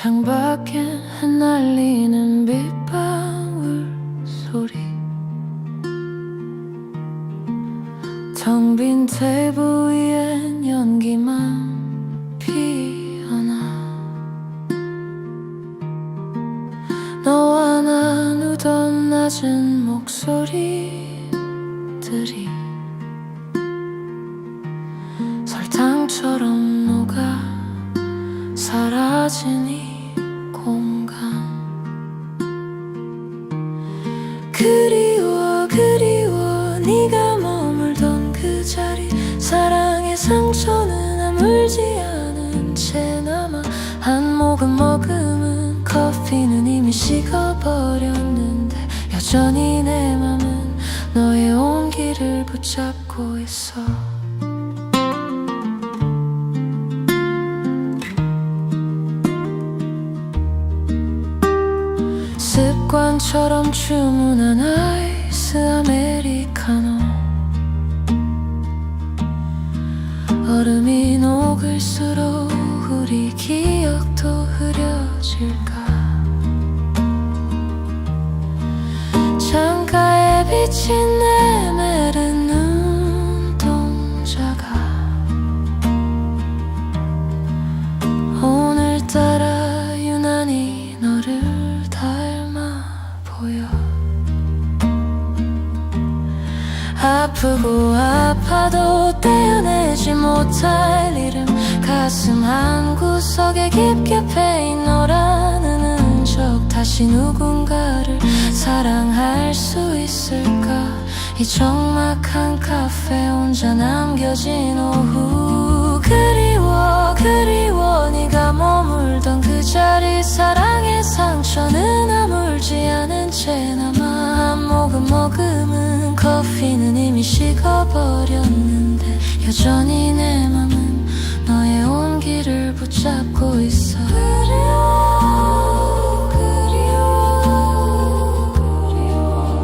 창밖에 흩날리는 빗방울 소리, 텅 빈 테이블 위엔 연기만 피어나. 너와 나누던 낮은 목소리들이 설탕처럼 녹아 사라진 이 공간. 그리워 그리워 네가 머물던 그 자리. 사랑의 상처는 아물지 않은 채 남아. 한 모금 머금은 커피는 이미 식어버렸는데 여전히 내 맘은 너의 온기를 붙잡고 있어. 습관처럼 주문한 아이스 아메리카노. 얼음이 녹을수록 우리 기억도 흐려질까. 창가에 비친 내 마른 눈동자가 오늘따라 유난히 너를 닮아 보여. 아프고 아파도 떼어내지 못할 이름, 가슴 한구석에 깊게 패인 너라는 흔적. 다시 누군가를 사랑할 수 있을까. 이 적막한 카페 혼자 남겨진 오후. 그리워 그리워 네가 머물던 그 자리. 사랑의 상처는 아물지 않은 채 남아. 한 모금 머금은 커피는 이미 식어버렸는데 여전히 내 맘은 너의 온기를 붙잡고 있어. 그리워 그리워 그리워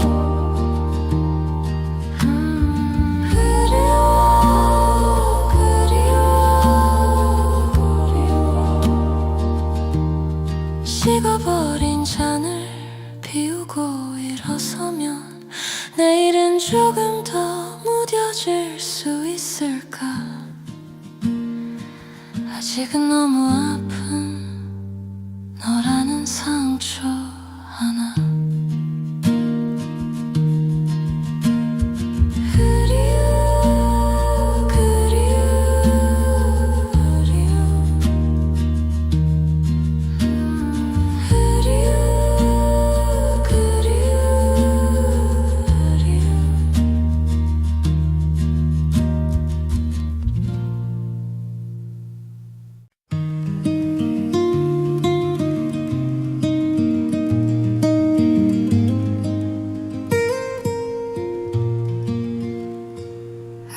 그리워 그리워 그리워. 식어버린 잔을 비우고 일어서면 내일은 조금 더 무뎌질 수 있을까. 아직은 너무 아픈 너라는 상처 하나. 그리워 그리워 그리워 그리워 그리워 그리워.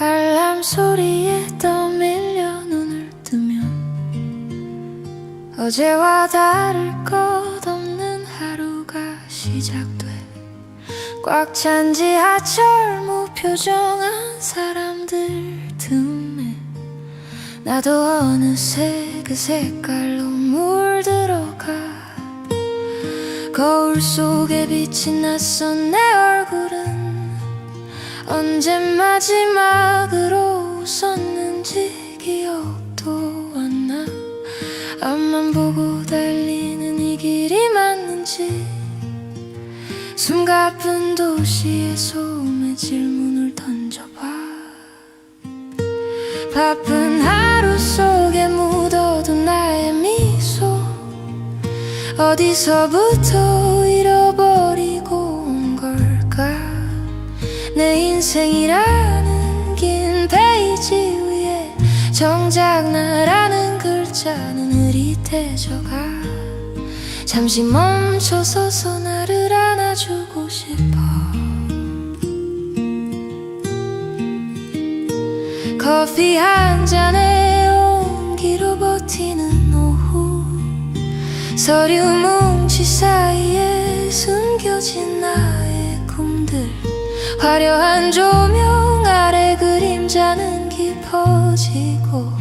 알람 소리에 떠밀려 눈을 뜨면 어제와 다를 것 없는 하루가 시작돼. 꽉 찬 지하철 무표정한 사람들 틈에 나도 어느새 그 색깔로 물들어가. 거울 속에 비친 낯선 내 얼굴은 언제 마지막으로 웃었는지 기억도 안 나. 앞만 보고 달리는 이 길이 맞는지 숨가쁜 도시의 소음에 질문을 던져봐. 바쁜 하루 속에 묻어둔 나의 미소 어디서부터 잃어버리고 온 걸까. 내 인생이라는 긴 페이지 위에 정작 나라는 글자는 흐릿해져가. 잠시 멈춰서서 나를 안아주고 싶어. 커피 한 잔에 온기로 버티는 오후. 서류 뭉치 사이에 숨겨진 나의 꿈들. 화려한 조명 아래 그림자는 깊어지고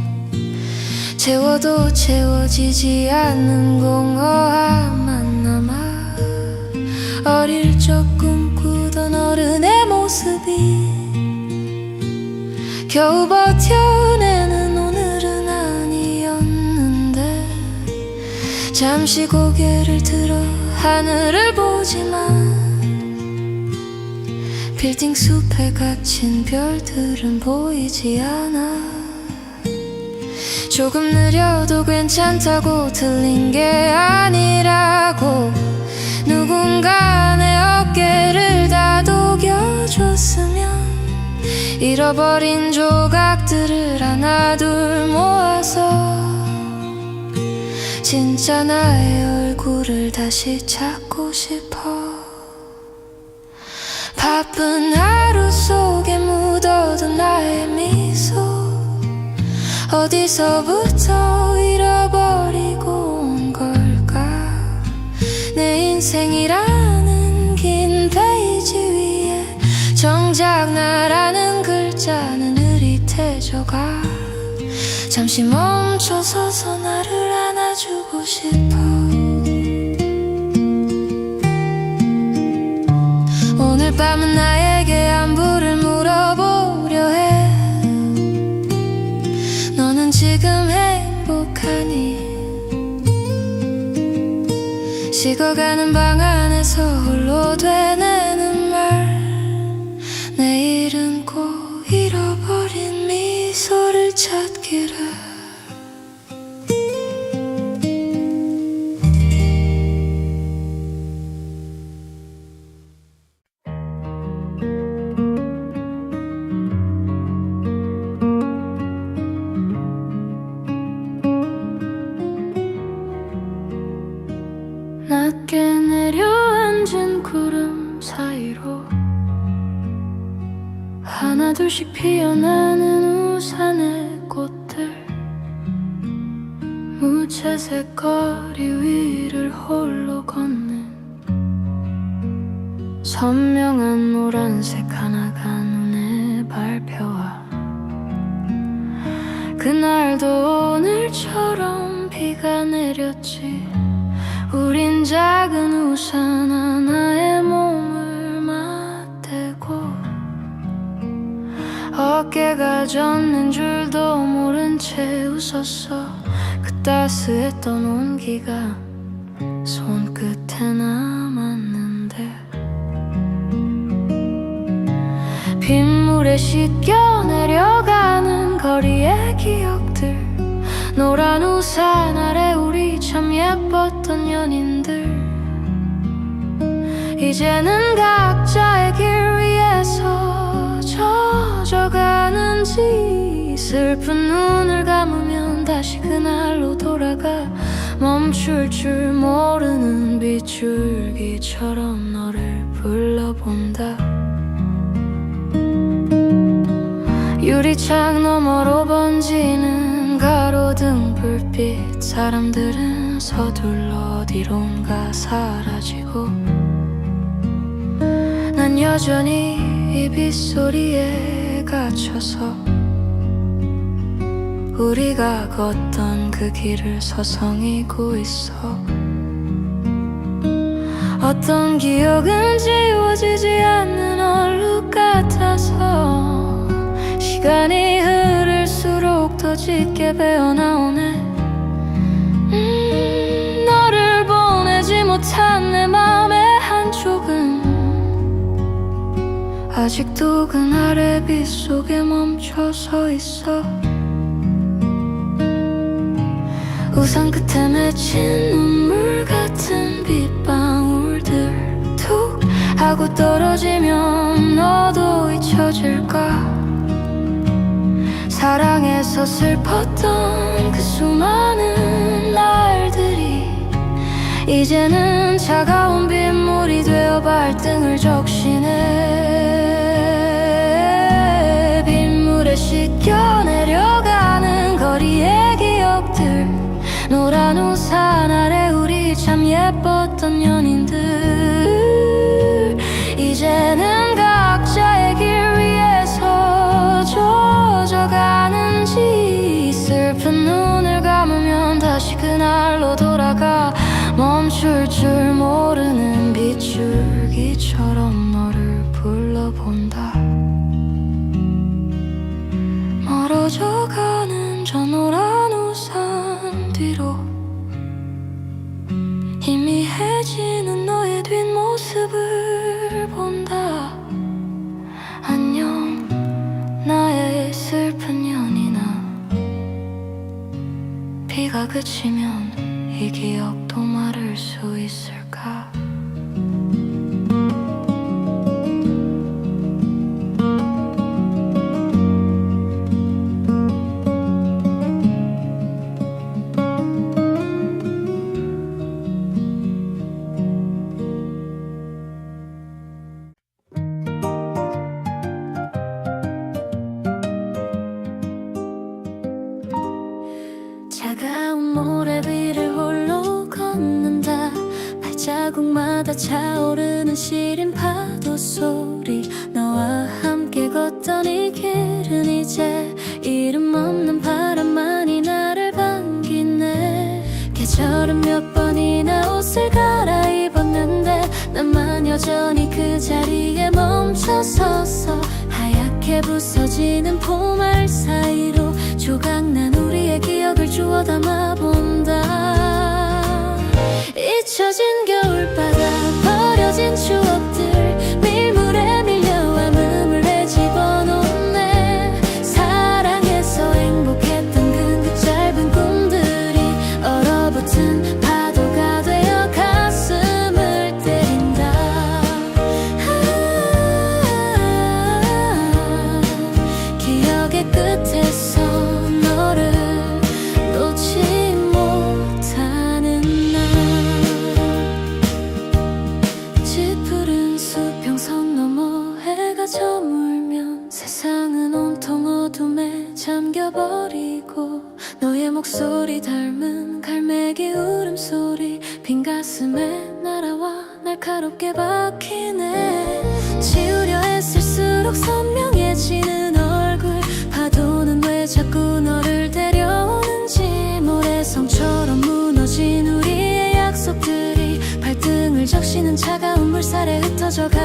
채워도 채워지지 않는 공허함만 남아 어릴 적 꿈꾸던 어른의 모습이 겨우 버텨내는 오늘은 아니었는데 잠시 고개를 들어 하늘을 보지만 빌딩 숲에 갇힌 별들은 보이지 않아. 조금 느려도 괜찮다고 틀린 게 아니라고 누군가 내 어깨를 다독여줬으면 잃어버린 조각들을 하나둘 모아서 진짜 나의 얼굴을 다시 찾고 싶어. 바쁜 하루 속에 묻어둔 나의 미소 어디서부터 잃어버리고 온 걸까. 내 인생이라는 긴 페이지 위에 정작 나라는 글자는 흐릿해져가. 잠시 멈춰서서 나를 안아주고 싶어. 오늘 밤은 나에게 안부를 물어보려 해. 너는 지금 행복하니? 식어가는 방 안에서 홀로 되뇌는 말. 내일은 꼭 잃어버린 미소를 찾기를. 낮게 내려앉은 구름 사이로 하나둘씩 피어나는 우산의 꽃들 무채색 거리 위를 홀로 걷는 선명한 노란색 하나가 눈에 밟혀와. 그날도 오늘처럼 비가 내렸지. 우린 작은 우산 하나에 몸을 맞대고 어깨가 젖는 줄도 모른 채 웃었어. 그 따스했던 온기가 손끝에 남았는데 빗물에 씻겨 내려가는 거리의 기억들. 노란 우산 아래 우리 참 예뻤던 연인들. 이제는 각자의 길 위에서 젖어가는지 슬픈 눈을 감으면 다시 그날로 돌아가. 멈출 줄 모르는 빗줄기처럼 너를 불러본다. 유리창 너머로 번지는 가로등 불빛. 사람들은 서둘러 어디론가 사라지고 난 여전히 이 빗소리에 갇혀서 우리가 걷던 그 길을 서성이고 있어. 어떤 기억은 지워지지 않는 얼룩 같아서 시간이 흐를수록 더 짙게 배어나오네. 너를 보내지 못한 내 맘의 한쪽은 아직도 그날의 빛 속에 멈춰서 있어. 우산 끝에 맺힌 눈물 같은 빗방울들 툭 하고 떨어지면 너도 잊혀질까. 사랑해서 슬펐던 그 수많은 날들이 이제는 차가운 빗물이 되어 발등을 적시네. 빗물에 씻겨 내려가는 거리의 기억들. 노란 우산 아래 우리 참 예뻤던 연인들. 이제는 각자의 길 위에서 젖어가는지 슬픈 눈을 살다가 멈출 줄 모르는 빗줄기처럼 너를 불러본다. 멀어져가는 저 노란 우산 뒤로 희미해지는 너의 뒷모습을 본다. 안녕 나의 슬픈 연이나 비가 그치면 이 기억도 마를 수 있을까? 차가운 모래 위를 홀로 걷는다. 발자국마다 차오르는 시린 파도 소리. 너와 함께 걷던 이 길은 이제 이름 없는 바람만이 나를 반기네. 계절은 몇 번이나 옷을 갈아입었는데 나만 여전히 그 자리에 멈춰서서 하얗게 부서지는 포말 사이로 조각난 우리의 기억을 주워 담아본다. 잊혀진 겨울바다 버려진 추억들 밀물에 밀려와 눈물에 집어넣네. 사랑해서 행복했던 그 짧은 꿈들이 얼어붙은 파도가 되어 가슴을 때린다. 기억의 끝에서 너를 놓지 못하는 날. 짙푸른 수평선 넘어 해가 저물면 세상은 온통 어둠에 잠겨버리고 너의 목소리 닮은 갈매기 울음소리 빈 가슴에 날아와 날카롭게 박히네. 지우려 애쓸수록 선명해지는 얼굴. 파도는 왜 자꾸 너를 데려오는지. 모래성처럼 무너진 우리의 약속들이 발등을 적시는 차가운 물살에 흩어져가.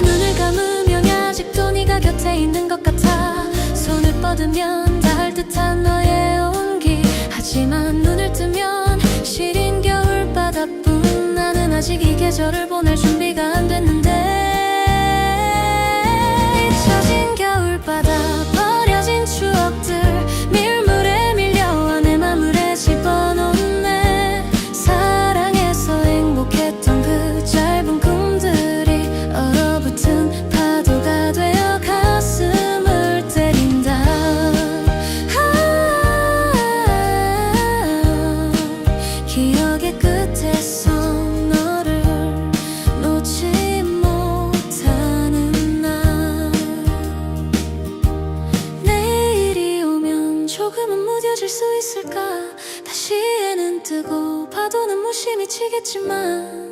눈을 감으면 아직도 네가 곁에 있는 것 같아. 손을 뻗으면 닿을 듯한 너의 온기. 하지만 눈을 뜨면 시린 겨울바다뿐. 나는 아직 이 계절을 보낼 준비가 안 됐는데. 잊혀진 겨울바다 버려진 추억들 밀물에 밀려와 내 맘을 집어넣네. 사랑해서 행복했던 그 짧은 꿈들이 얼어붙은 파도가 되어 가슴을 때린다. 기억의 끝에서 너를 놓지 못하는 날. 내일이 오면 조금은 무뎌질 수 있을까. 다시 해는 뜨고 파도는 무심히 치겠지만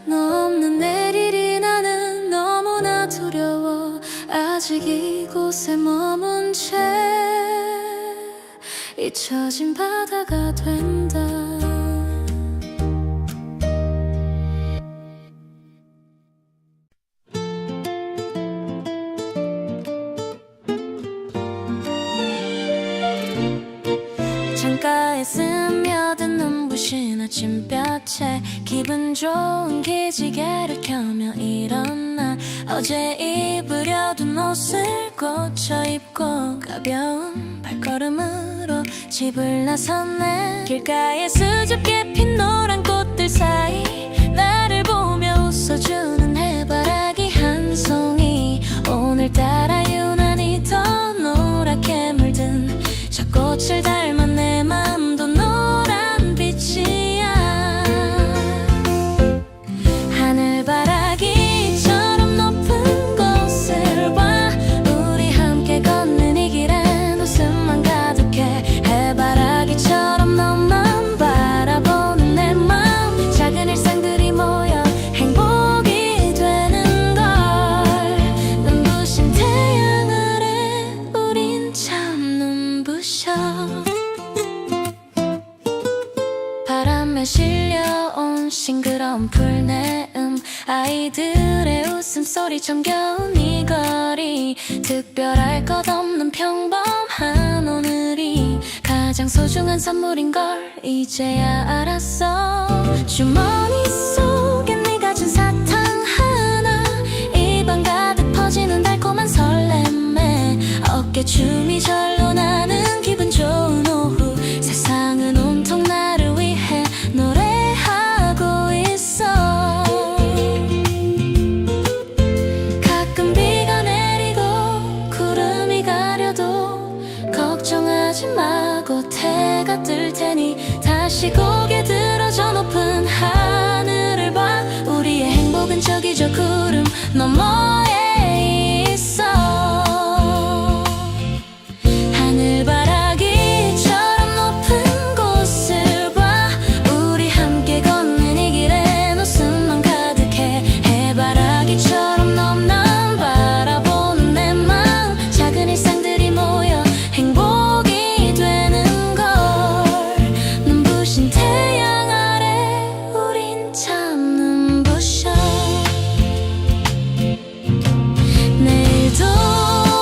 너 없는 내일이 나는 너무나 두려워. 아직 이곳에 머문 채 잊혀진 바다가 된다. 창가에 스며든 눈부신 아침볕에 기분 좋은 기지개를 켜며 일어나 어제 입으려둔 옷을 고쳐 입고 가벼운 발걸음으로 집을 나섰네. 길가에 수줍게 핀 노란 꽃들 사이 나를 보며 웃어주는 해바라기 한 송이. 오늘따라 유난히 더 노랗게 물든 저 꽃을 닮은 내 맘도 노란 빛이야. 하늘바라기처럼 높은 곳을 봐. 우리 함께 걷는 이 길엔 웃음만 가득해. 해바라기처럼 너만 바라보는 내 맘. 작은 일상들이 모여 행복이 되는 걸. 실려온 싱그러운 풀내음, 아이들의 웃음소리 정겨운 이 거리, 특별할 것 없는 평범한 오늘이 가장 소중한 선물인 걸 이제야 알았어. 주머니 속에 네가 준 사탕 하나, 입안 가득 퍼지는 달콤한 설렘에 어깨춤이 절로 나는 기분 좋은 오후, 세상은 온통 나를 위해 노래하고 있어. 가끔 비가 내리고 구름이 가려도 걱정하지 마, 곧 해가 뜰 테니 다시 고개 들어 저 높은 하늘을 봐. 우리의 행복은 저기 저 구름 너머에 있어. 하늘바라기처럼 높은 곳을 봐. 우리 함께 걷는 이 길엔 웃음만 가득해. 해바라기처럼 넘난 바라보는 내 마음, 작은 일상들이 모여 행복이 되는 걸. 눈부신 태양 아래 우린 참 눈부셔. 내일도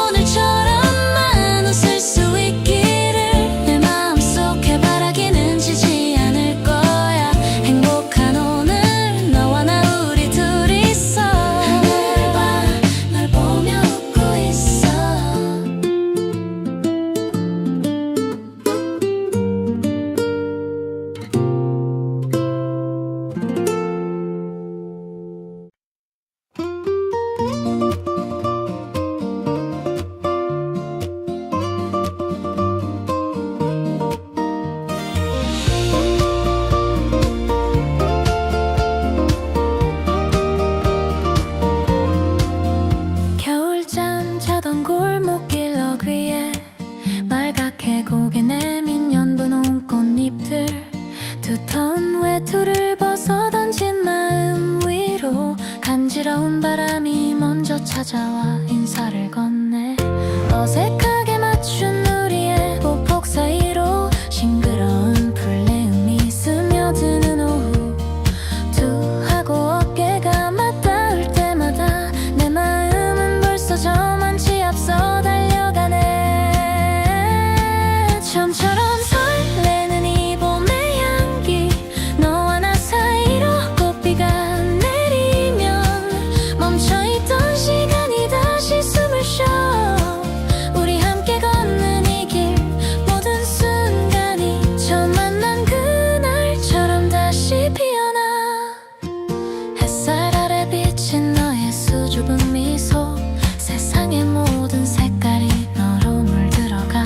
오늘처럼만 웃을 수 있기를. 내 마음속 해바라기는 지지 않을 거야. 행복한 오늘 너와 나 우리 둘이서 하늘을 봐, 널 보며 웃고 있어. 겨울잠 자던 골목길 럭 위에 말갛게 고개 내민 연분 온 꽃잎들, 두터운 외투를 벗어 던진 마음 위로 간지러운 바람이 먼저 찾아와 인사를 건네. 어색하게 맞춘 우리의 보폭 사이로 싱그러운 풀내음이 스며드는 오후, 두하고 어깨가 맞닿을 때마다 내 마음은 벌써 저만치 앞서 달려가네. 처음처럼 설레는 이 봄의 향기, 너와 나 사이로 꽃비가 내리면 멈춰있던 시간이 다시 숨을 쉬어. 우리 함께 걷는 이 길 모든 순간이 처음 만난 그날처럼 다시 피어나. 햇살 아래 비친 너의 수줍은 미소, 세상의 모든 색깔이 너로 물들어가.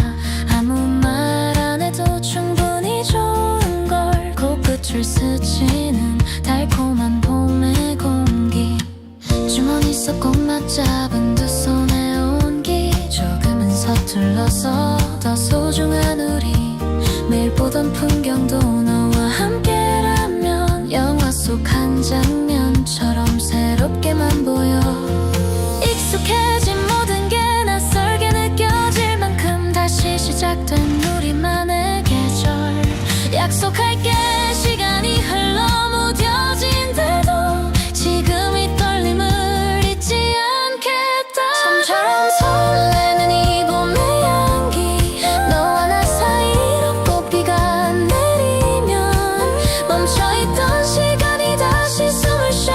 아무 말 안 해도 충분히 좋은 걸. 코끝을 스치는 달콤한 봄의 공기, 주머니 속 꼭 맞잡은 두 손의 온기, 조금은 서툴러서 더 소중한 우리. 매일 보던 풍경도 너와 함께라면 영화 속 한 장면처럼 새롭게만 보여. 익숙해진 모든 게 낯설게 느껴질 만큼 다시 시작된 우리만의 계절. 약속할게 시간이 흘러 무뎌진대도 지금 이 떨림을 잊지 않겠다. 처음처럼 설레는 이 봄의 향기, 너와 나 사이로 꽃비가 내리면 멈춰있던 시간이 다시 숨을 쉬어.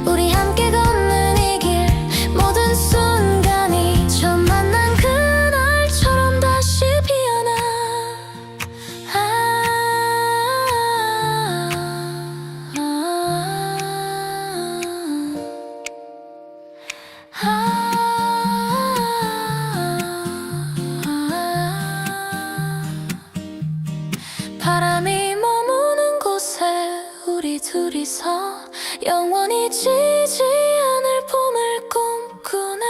우리 함께 걷는 이 길 모든 순간이 처음 만난 그날처럼 다시 피어나. 바람이 머무는 곳에 우리 둘이서 영원히 지지 않을 봄을 꿈꾸네.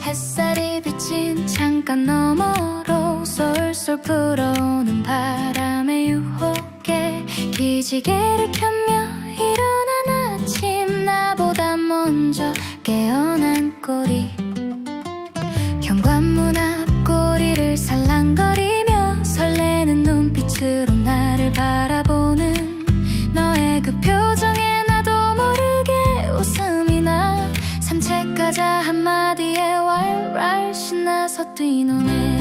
햇살이 비친 창간 너머로 솔솔 불어오는 바람의 유혹에 기지개를 펴며 일어난 아침 나보다 먼저 깨어난 꼬리 현관문 앞 꼬리를 살랑거리며 설레는 눈빛으로 나를 바라보는 너의 그 표정에 나도 모르게 웃음이 나 산책 가자 한마디에 왈왈 신나서 뛰노네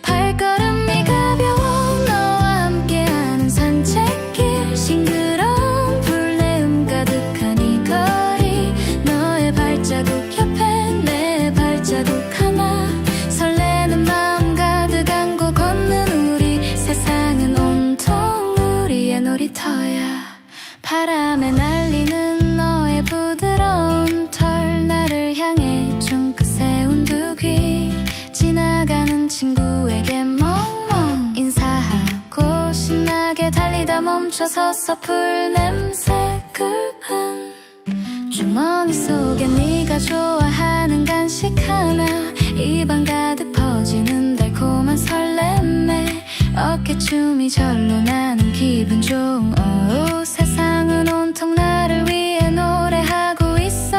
발걸음이 가벼워 너와 함께하는 산책길 싱그러운 불내음 가득한 이 거리 너의 발자국 옆에 내 발자국 하나 설레는 마음 가득 안고 걷는 우리 세상은 온통 우리의 놀이터야 바람에 날리는 너의 부드러운 털 나를 향해 쫑긋 세운 두 귀 지나가는 친구에게 멍멍 인사하고 신나게 달리다 멈춰서서 풀냄새 끓은 주머니 속에 네가 좋아하는 간식 하나 입안 가득 퍼지는 달콤한 설렘에 어깨춤이 절로 나는 기분 좋은 오후 세상은 온통 나를 위해 노래하고 있어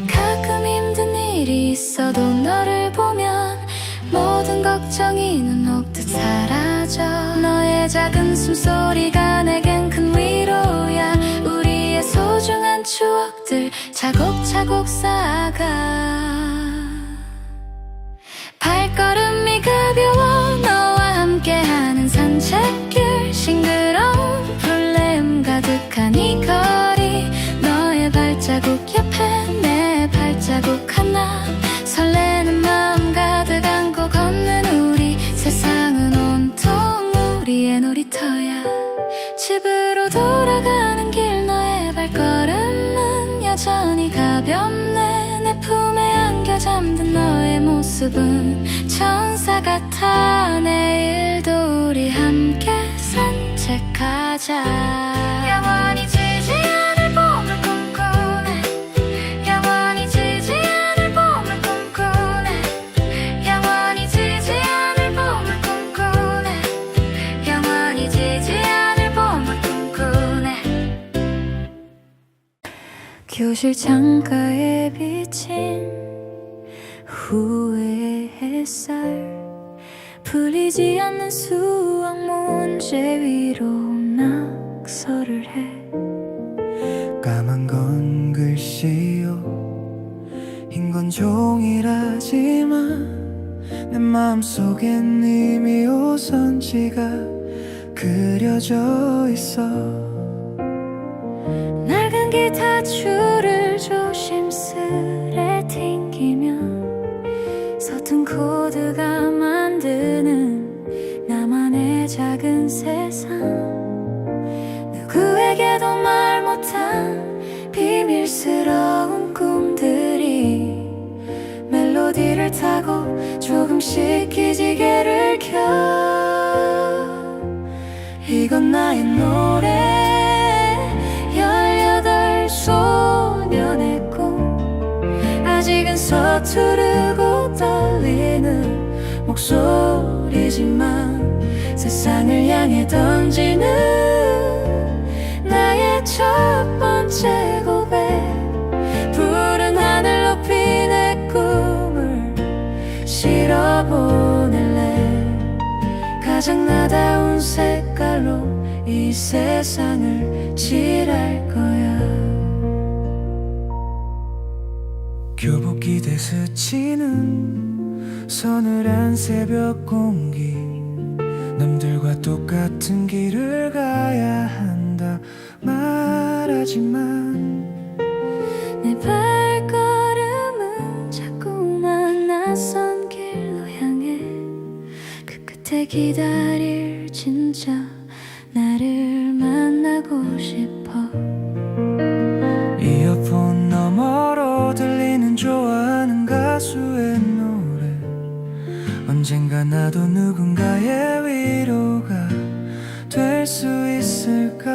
가끔 힘든 일이 있어도 너를 보면 모든 걱정이 눈 녹듯 사라져 너의 작은 숨소리가 내겐 큰 위로야 우리의 소중한 추억들 차곡차곡 쌓아가 발걸음이 가벼워 너와 함께하는 산책길 싱그러운 불내음 가득한 이 거리 너의 발자국 옆에 내 발자국 하나 설레는 마음 가득 안고 걷는 우리 세상은 온통 우리의 놀이터야 집으로 돌아가는 길 너의 발걸음은 여전히 가볍네 내 품에 안겨 잠든 너의 모습은 천사 같아 내일도 우리 함께 산책하자 영원히 지지 않을 봄을 꿈꾸네 영원히 지지 않을 봄을 꿈꾸네 영원히 지지 않을 봄을 꿈꾸네 영원히 지지 않을 봄을 꿈꾸네 교실 창가에 비친 후회의 햇살 풀리지 않는 수학 문제 위로 낙서를 해 까만 건 글씨요 흰 건 종이라지만 내 마음속엔 이미 오선지가 그려져 있어 낡은 기타 줄을 조심스레 튕기며 서툰 코드가 만드는 나만의 작은 세상 누구에게도 말 못한 비밀스러운 꿈들이 멜로디를 타고 조금씩 기지개를 켜 이건 나의 노래 18 소년의 꿈 아직은 서투르고 떨리는 목소리지만 세상을 향해 던지는 나의 첫 번째 고백 푸른 하늘 높이 내 꿈을 실어보낼래 가장 나다운 색깔로 이 세상을 칠할 거야 교복기대 스치는 서늘한 새벽 공기 남들과 똑같은 길을 가야 한다 말하지만 내 발걸음은 자꾸만 낯선 길로 향해 그 끝에 기다릴 진짜 나를 만나고 싶어 이어폰 너머로 들리는 좋아하는 가수의 노래 언젠가 나도 누군가의 위로가 될 수 있을까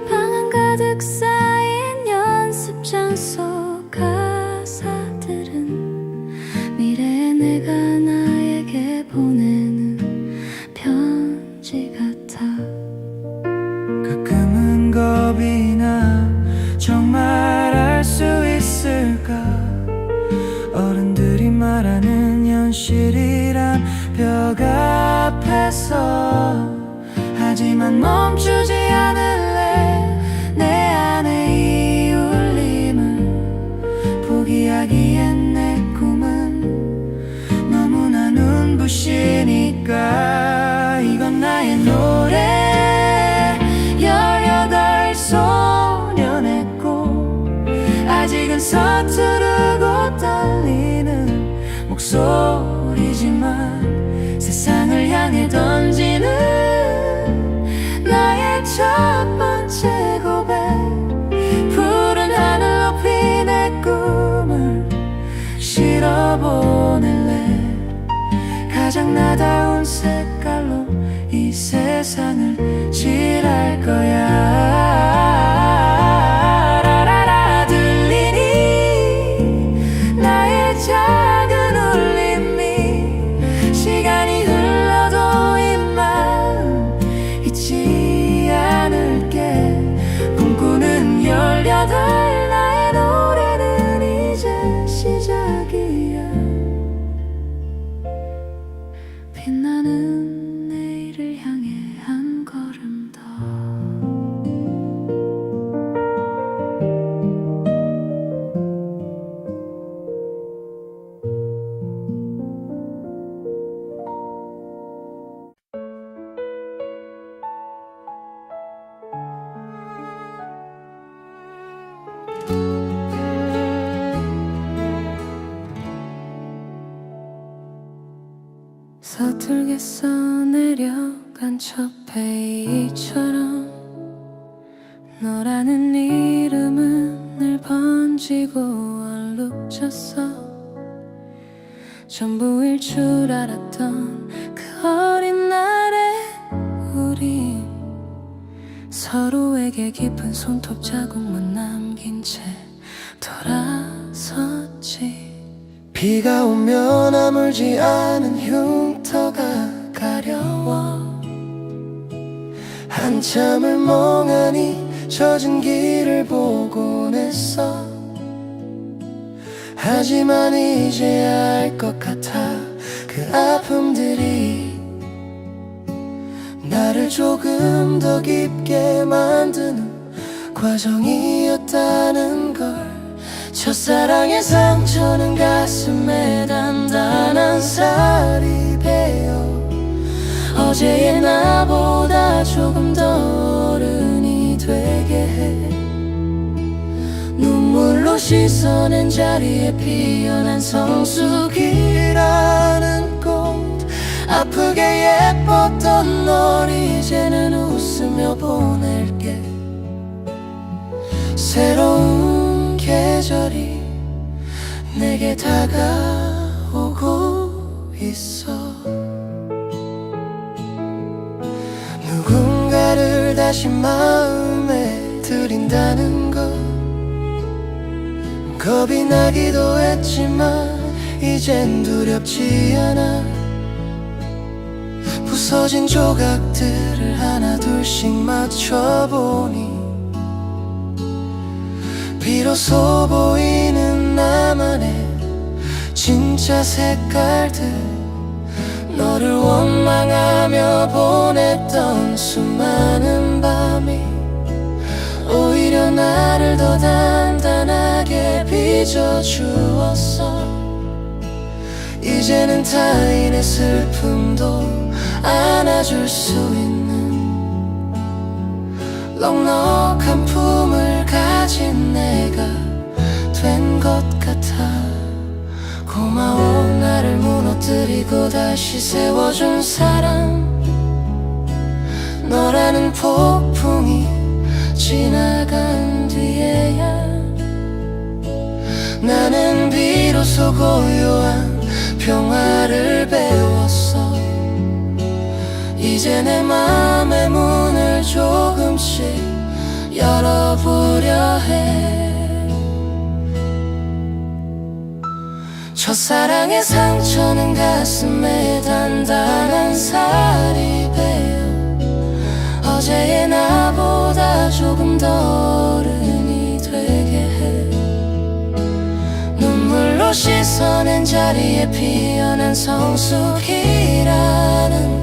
방 안 가득 쌓인 연습장 속 가사들은 미래의 내가 나에게 보내는 편지 난 멈추지 않을래. 내 안의 이 울림을 포기하기엔 내 꿈은 너무나 눈부시니까. 이건 나의 노래 18 소년의 꿈. 아직은 서투르고 떨리는 목소리지만 세상을 향해 던지는 나의 첫 번째 고백. 푸른 하늘 높이 내 꿈을 실어보낼래. 가장 나다운 색깔로 이 세상을 칠할 거야. 라라라 들리니 나의 작은 울림이. 시간이 흘러도 이 마음 잊지 않을게. 꿈꾸는 18 나의 노래는 이제 시작이야. 빛나는 내일을 향해 한 걸음 더. 서툴게 써내려간 첫 페이지처럼 너라는 이름은 늘 번지고 얼룩졌어. 전부일 줄 알았던 그 어린 날에 우리 서로에게 깊은 손톱 자국만 남긴 채 돌아섰지. 비가 오면 아물지 않은 흉터가 가려워. 한참을 멍하니 젖은 길을 보곤 했어. 하지만 이제야 알 것 같아. 그 아픔들이 나를 조금 더 깊게 만드는 과정이었다는 걸. 첫사랑의 상처는 가슴에 단단한 살이 베어 어제의 나보다 조금 더 어른이 되게 해. 눈물로 씻어낸 자리에 피어난 성숙이라는 꽃. 아프게 예뻤던 널 이제는 웃으며 보낼게. 새로운 계절이 내게 다가오고 있어. 누군가를 다시 마음에 들인다는 것 겁이 나기도 했지만 이젠 두렵지 않아. 부서진 조각들을 하나 둘씩 맞춰보니 비로소 보이는 나만의 진짜 색깔들. 너를 원망하며 보냈던 수많은 밤이 오히려 나를 더 단단하게 빚어주었어. 이제는 타인의 슬픔도 안아줄 수 있는 넉넉한 품을 가진 내가 된 것 같아. 고마워 나를 무너뜨리고 다시 세워준 사람. 너라는 폭풍이 지나간 뒤에야 나는 비로소 고요한 평화를 배웠어. 이제 내 맘의 문을 조금씩 열어보려 해. 첫사랑의 상처는 가슴에 단단한 살이 베어 어제의 나보다 조금 더 어른이 되게 해. 눈물로 씻어낸 자리에 피어난 성숙이라는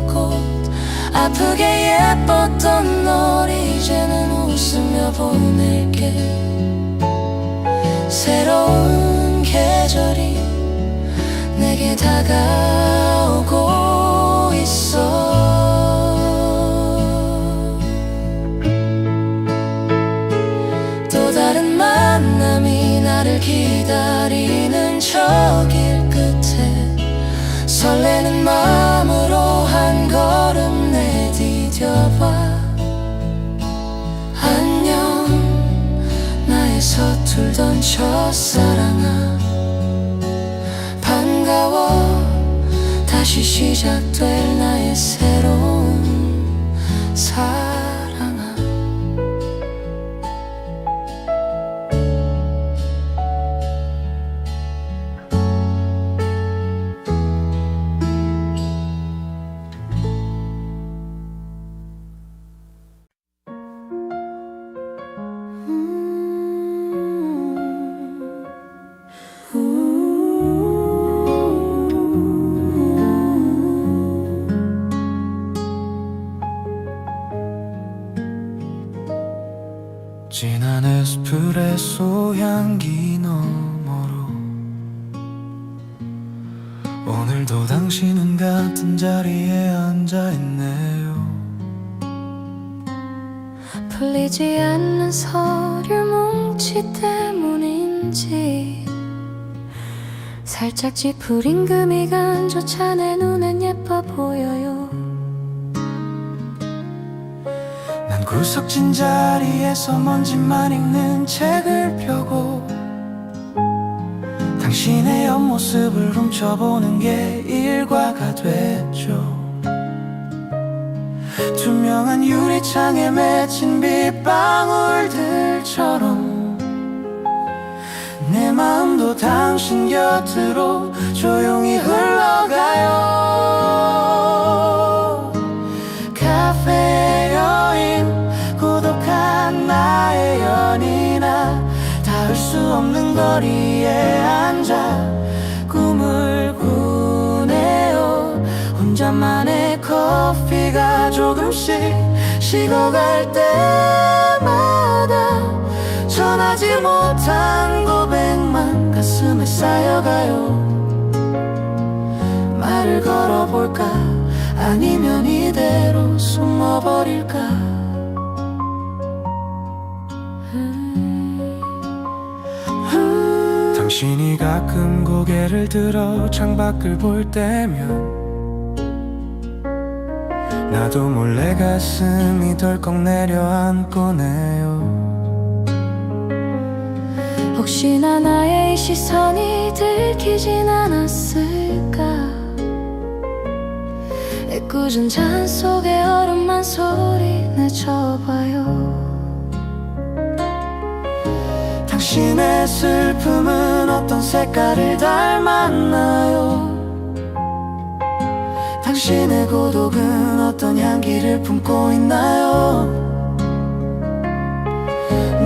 꽃. 아프게 예뻤던 널 이제는 웃으며 보낼게. 새로운 계절이 내게 다가오고 있어. 또 다른 만남이 나를 기다리는 저 길 끝에 설레는 마음으로 한 걸음 내디뎌봐. 안녕 나의 서툴던 첫사랑아, 반가워 다시 시작될 나의 새로운 사랑아. 진한 에스프레소 향기 너머로 오늘도 당신은 같은 자리에 앉아있네요. 풀리지 않는 서류 뭉치 때문인지 살짝 찌푸린 그 미간조차 내 눈엔 예뻐 보여요. 난 구석진 자리에서 먼지만 읽는 책을 펴고 당신의 옆모습을 훔쳐보는 게 일과가 됐죠. 투명한 유리창에 맺힌 빗방울들처럼 내 마음도 당신 곁으로 조용히 흘러가요. 카페 여인, 고독한 나의 연인아, 닿을 수 없는 거리에 앉아 꿈을 꾸네요. 혼자만의 커피가 조금씩 식어갈 때마다 전하지 못한 고백만 가슴에 쌓여가요. 말을 걸어볼까, 아니면 이대로 숨어버릴까. 당신이 가끔 고개를 들어 창밖을 볼 때면 나도 몰래 가슴이 덜컥 내려앉곤 해요. 혹시나 나의 이 시선이 들키진 않았을까. 애꿎은 잔 속에 얼음만 소리 내줘봐요. 당신의 슬픔은 어떤 색깔을 닮았나요? 당신의 고독은 어떤 향기를 품고 있나요?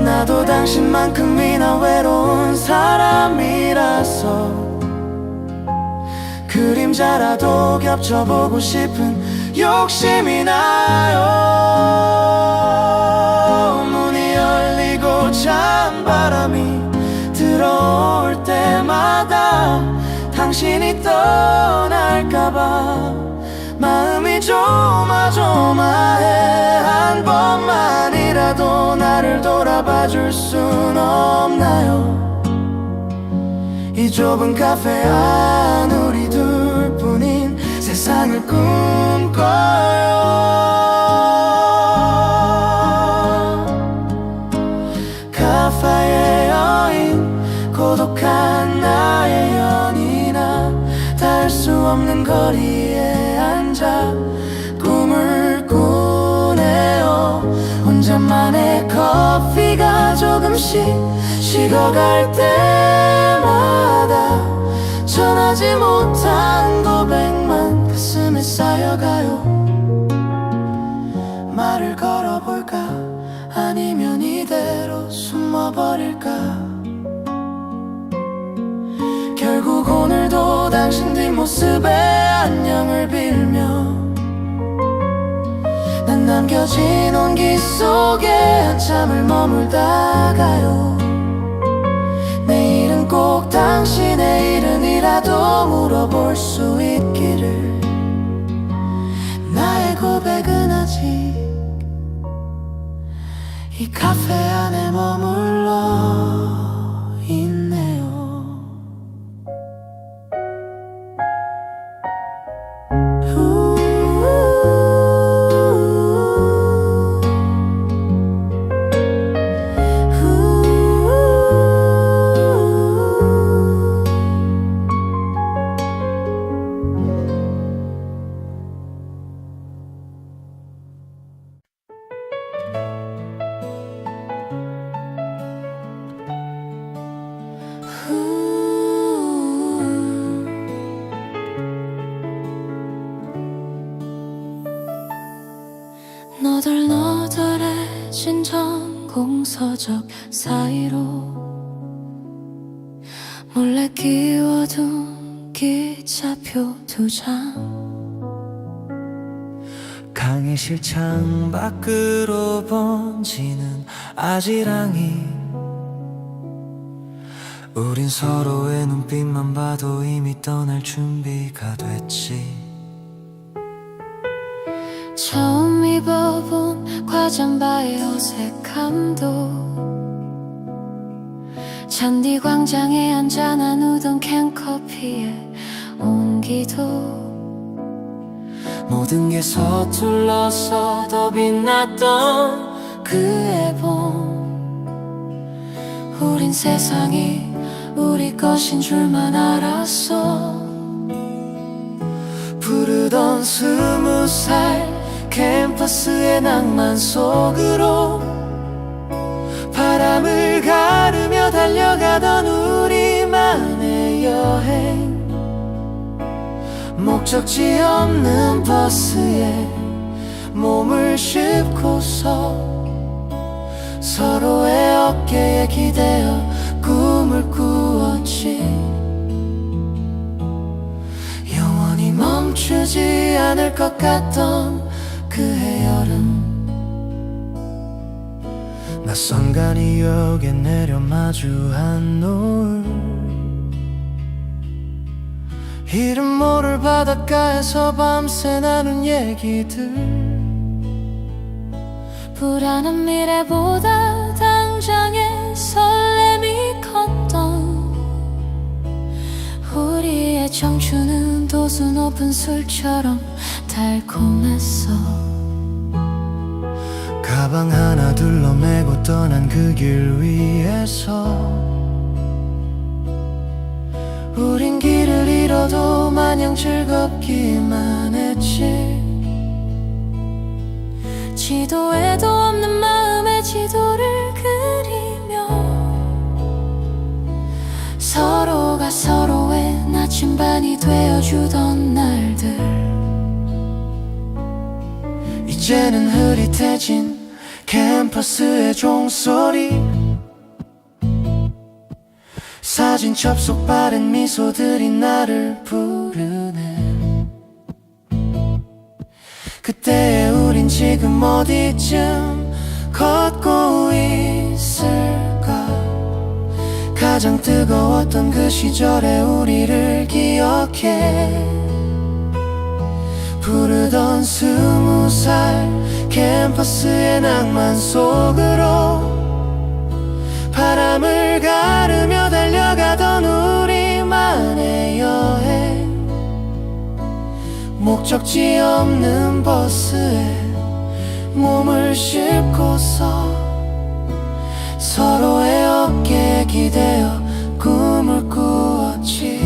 나도 당신만큼이나 외로운 사람이라서 그림자라도 겹쳐보고 싶은 욕심이 나요. 문이 열리고 찬 바람이 들어올 때마다 당신이 떠날까봐 마음이 조마조마해. 한 번만이라도 나를 돌아봐 줄 순 없나요? 이 좁은 카페 안 우리 둘뿐인 세상을 꿈꿔요. 카페의 여인, 고독한 나의 연인아, 닿을 수 없는 거리에 앉아 꿈을 꾸네요. 혼자만의 커피가 조금씩 식어갈 때마다 전하지 못한 고백만 가슴에 쌓여가요. 말을 걸어볼까, 아니면 이대로 숨어버릴까. 결국 오늘도 당신 뒷모습에 안녕을 빌며 남겨진 온기 속에 한참을 머물다가요 내일은 꼭 당신의 이름이라도 물어볼 수 있기를 나의 고백은 아직 이 카페 안에 머물러 있네요. 너덜너덜해진 전공서적 사이로 몰래 끼워둔 기차표 2장 강의실 창 밖으로 번지는 아지랑이 우린 서로의 눈빛만 봐도 이미 떠날 준비가 됐지 처음 입어본 과잠바의 어색함도 잔디광장에 앉아 나누던 캔커피의 온기도 모든 게 서툴러서 더 빛났던 그 앨범 우린 세상이 우리 것인 줄만 알았어 부르던 20살 캠퍼스의 낭만 속으로 바람을 가르며 달려가던 우리만의 여행 목적지 없는 버스에 몸을 싣고서 서로의 어깨에 기대어 꿈을 꾸었지 영원히 멈추지 않을 것 같던 그해 여름 낯선 간이역에 내려 마주한 노을 이름 모를 바닷가에서 밤새 나눈 얘기들 불안한 미래보다 당장의 설렘이 컸던 우리의 청춘은 도수 높은 술처럼 달콤했어 가방 하나 둘러매고 떠난 그 길 위에서 우린 길을 잃어도 마냥 즐겁기만 했지 지도에도 없는 마음의 지도를 그리며 서로가 서로의 나침반이 되어주던 날들 이제는 흐릿해진 캠퍼스의 종소리 사진 접속 바른 미소들이 나를 부르네 그때의 우린 지금 어디쯤 걷고 있을까 가장 뜨거웠던 그 시절의 우리를 기억해 부르던 20살 캠퍼스의 낭만 속으로 바람을 가르며 달려가던 우리만의 여행 목적지 없는 버스에 몸을 싣고서 서로의 어깨에 기대어 꿈을 꾸었지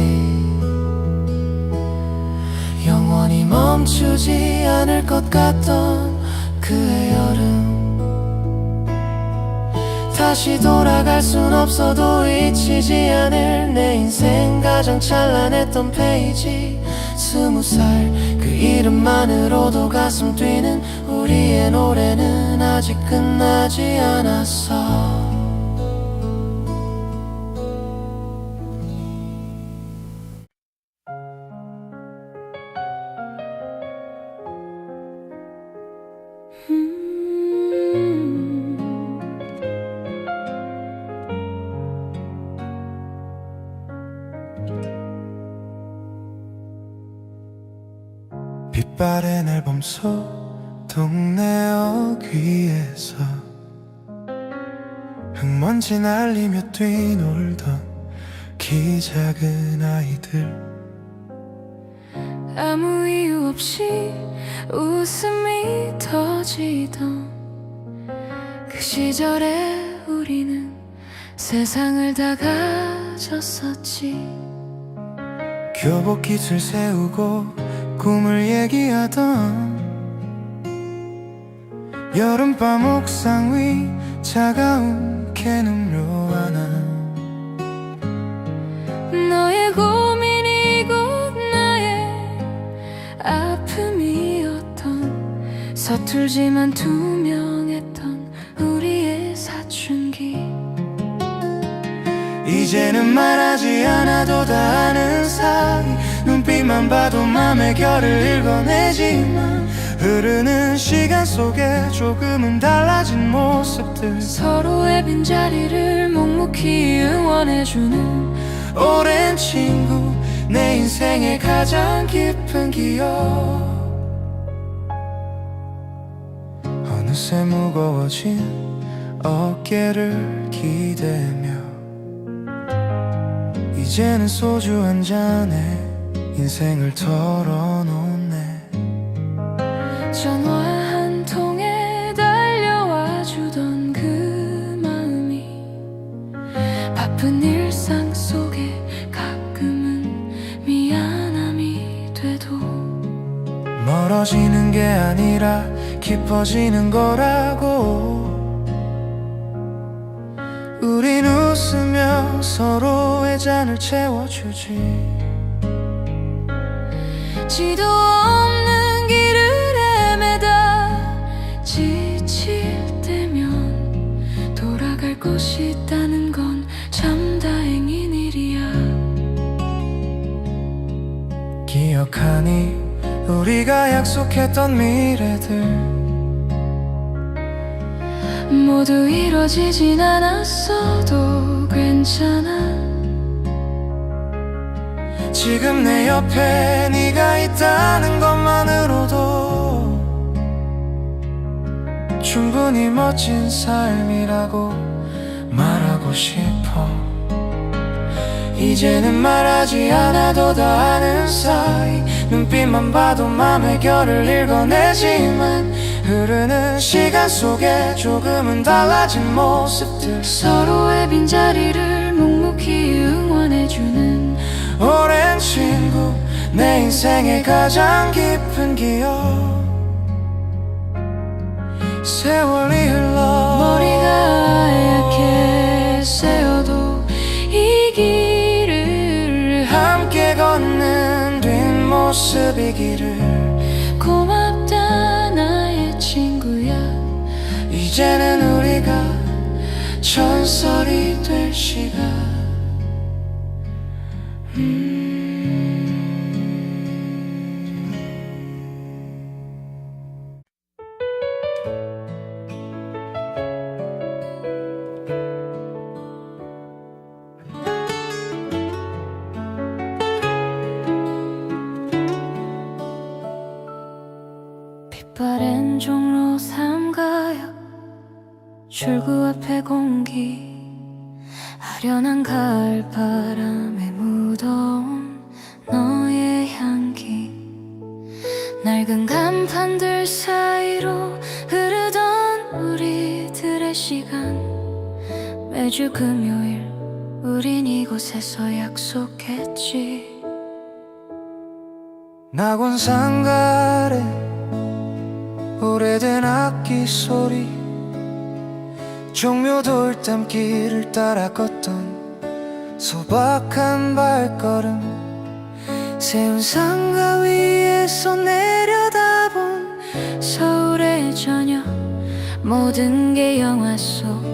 영원히 멈추지 않을 것 같던 그의 여름 다시 돌아갈 순 없어도 잊히지 않을 내 인생 가장 찬란했던 페이지 20살 그 이름만으로도 가슴 뛰는 우리의 노래는 아직 끝나지 않았어 빛바랜 앨범 속 동네 어귀에서 흙먼지 날리며 뛰놀던 키 작은 아이들, 아무 이유 없이 웃음이 터지던 그 시절에 우리는 세상을 다 가졌었지. 교복깃을 세우고 꿈을 얘기하던 여름밤 옥상 위 차가운 캔 음료 하나, 너의 고민이 곧 나의 아픔이었던 서툴지만 투명했던 우리의 사춘기. 이제는 말하지 않아도 다 아는 사이, 눈빛만 봐도 맘의 결을 읽어내지만 흐르는 시간 속에 조금은 달라진 모습들, 서로의 빈자리를 묵묵히 응원해주는 오랜 친구, 내 인생의 가장 깊은 기억. 어느새 무거워진 어깨를 기대며 이제는 소주 한 잔에 인생을 털어놓네. 전화 한 통에 달려와 주던 그 마음이 바쁜 일상 속에 가끔은 미안함이 돼도 멀어지는 게 아니라 깊어지는 거라고. 우린 웃으며 서로의 잔을 채워주지. 지도 없는 길을 헤매다 지칠 때면 돌아갈 곳이 있다는 건 참 다행인 일이야. 기억하니 우리가 약속했던 미래들 모두 이뤄지진 않았어도 괜찮아. 지금 내 옆에 네가 있다는 것만으로도 충분히 멋진 삶이라고 말하고 싶어. 이제는 말하지 않아도 다 아는 사이, 눈빛만 봐도 맘의 결을 읽어내지만 흐르는 시간 속에 조금은 달라진 모습들, 서로의 빈자리를 묵묵히 응원해주는 오랜 친구, 내 인생의 가장 깊은 기억. 세월이 흘러 머리가 하얗게 새어도 이 길을 함께 걷는 뒷모습이기를. 고맙다 나의 친구야. 이제는 우리가 전설이 될 시간. 빛바랜 종로 3가역 출구 앞의 공기, 아련한 가을 바람에 묻어온 너의 향기, 낡은 간판들 사이로 흐르던 우리들의 시간. 매주 금요일 우린 이곳에서 약속했지. 낙원산 아래 오래된 악기 소리, 종묘 돌담길을 따라 걷던 소박한 발걸음, 세운 상가 위에서 내려다본 서울의 저녁. 모든 게 영화 속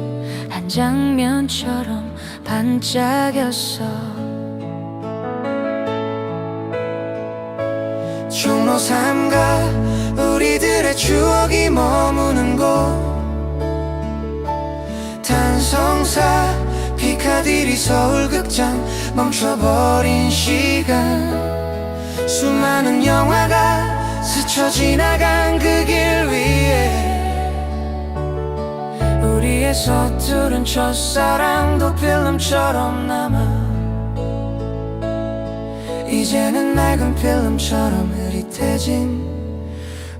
한 장면처럼 반짝였어. 종로 3가 우리들의 추억이 머무는 곳, 탄성사 피카디리 서울극장, 멈춰버린 시간. 수많은 영화가 스쳐 지나간 그 길 위에 우리의 서투른 첫사랑도 필름처럼 남아 이제는 낡은 필름처럼 흐릿해진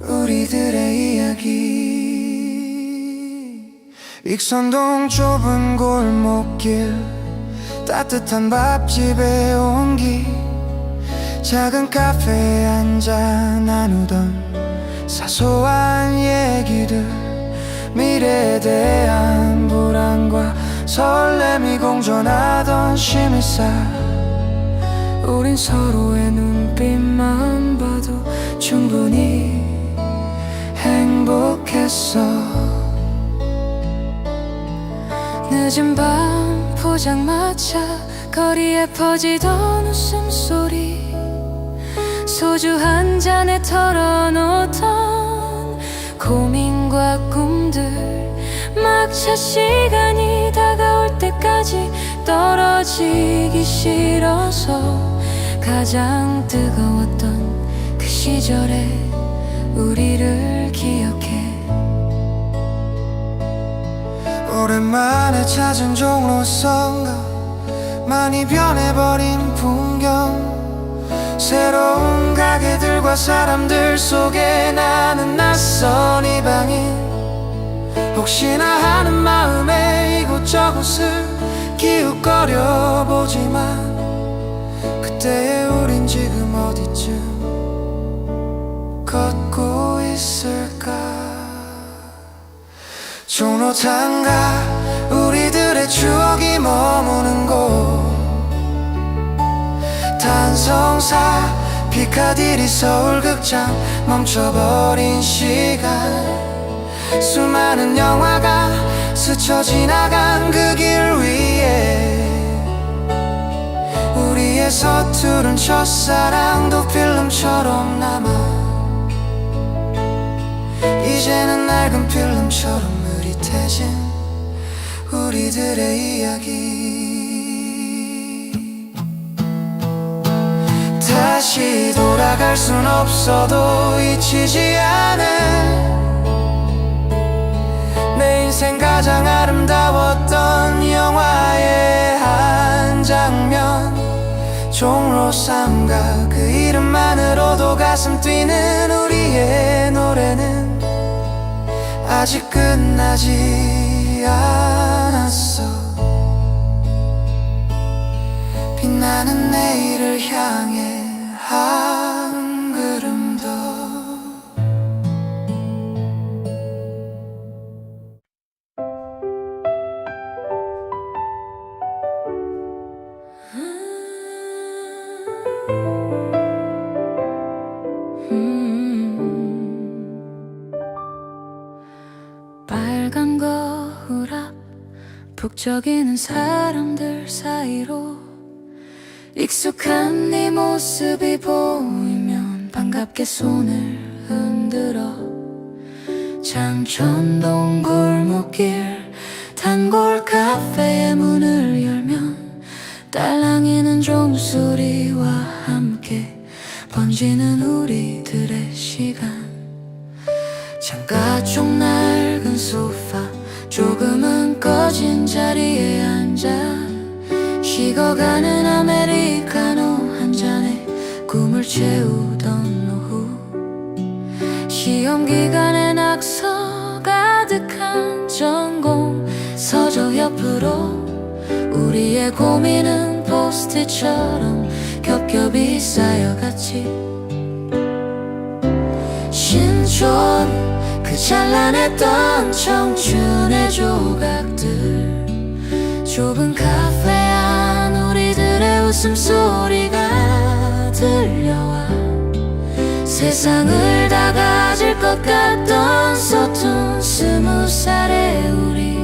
우리들의 이야기. 익선동 좁은 골목길 따뜻한 밥집의 온기 작은 카페에 앉아 나누던 사소한 얘기들 미래에 대한 불안과 설렘이 공존하던 심일사 우린 서로의 눈빛만 봐도 충분히 행복했어. 늦은 밤 포장마차 거리에 퍼지던 웃음소리 소주 한 잔에 털어놓던 고민과 꿈들 막차 시간이 다가올 때까지 떨어지기 싫어서 가장 뜨거웠던 그 시절에 우리를 기억해. 오랜만에 찾은 종로선가 많이 변해버린 풍경 새로운 가게들과 사람들 속에 나는 낯선 이 방에 혹시나 하는 마음에 이곳저곳을 기웃거려 보지만 그때의 우린 지금 어디쯤 걷고 있을까. 종로탄가 우리들의 추억이 머무는 곳 단성사 피카디리 서울극장 멈춰버린 시간 수많은 영화가 스쳐 지나간 그 길 위에 우리의 서투른 첫사랑도 필름처럼 남아 이제는 낡은 필름처럼 흐릿해진 우리들의 이야기. 다시 돌아갈 순 없어도 잊히지 않은 내 인생 가장 아름다웠던 영화의 한 장면 종로 삼가 그 이름만으로도 가슴 뛰는 우리의 노래는 아직 끝나지 않았어. 빛나는 내일을 향해 한 걸음 더. 빨간 거울 앞 북적이는 사람들 사이로 익숙한 네 모습이 보이면 반갑게 손을 흔들어 장천동 골목길 단골 카페의 문을 열면 딸랑이는 종소리와 함께 번지는 우리들의 시간 창가 쪽 낡은 소파 조금은 꺼진 자리에 앉아 식어가는 아메리카노 한 잔에 꿈을 채우던 오후 시험 기간에 낙서 가득한 전공 서적 옆으로 우리의 고민은 포스트처럼 겹겹이 쌓여갔지. 신촌 그 찬란했던 청춘의 조각들 좁은 카페 안 우리들의 웃음소리가 들려와 세상을 다 가질 것 같던 서툰 20살의 우리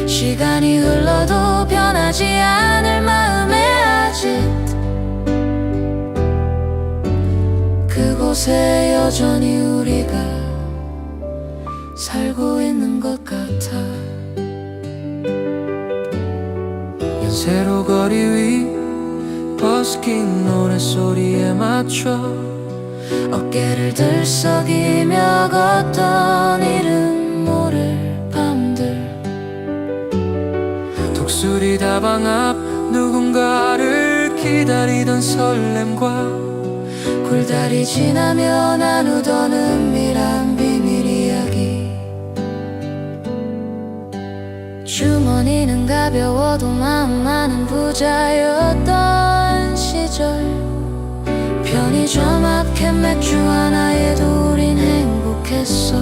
시간이 흘러도 변하지 않을 마음의 아직 그곳에 여전히 우리가 살고 있는 것 같아. 연세로 거리 위 버스킹 노랫소리에 맞춰 어깨를 들썩이며 걷던 이름 모를 밤들. 독수리 다방 앞 누군가를 기다리던 설렘과 굴다리 지나며 나누던 은밀한 비밀 이야기. 주머니는 가벼워도 마음만은 부자였던 시절. 편의점 앞 캔 맥주 하나에도 우린 행복했어.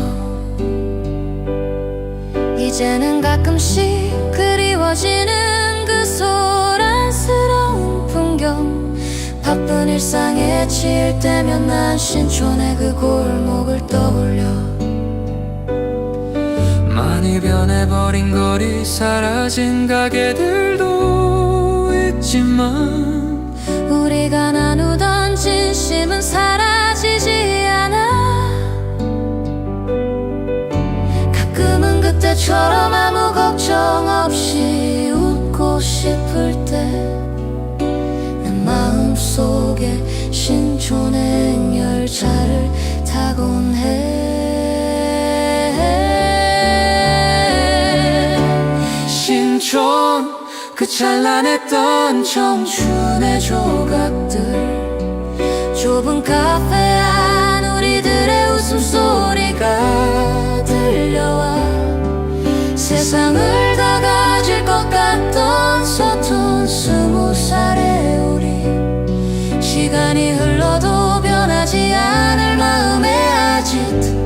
이제는 가끔씩 그리워지는 그 소란스러운 풍경. 바쁜 일상에 치일 때면 난 신촌의 그 골목을 떠올려. 많이 변해버린 거리, 사라진 가게들도 있지만 우리가 나누던 진심은 사라지지 않아. 가끔은 그때처럼 아무 걱정 없이 웃고 싶을 때 내 마음속에 신촌행 열차를 타곤 해. 신촌 그 찬란했던 청춘의 조각들. 좁은 카페 안 우리들의 웃음소리가 들려와. 세상을 다 가질 것 같던 서툰 20살의 우리. 시간이 흘러도 변하지 않을 마음의 아지트.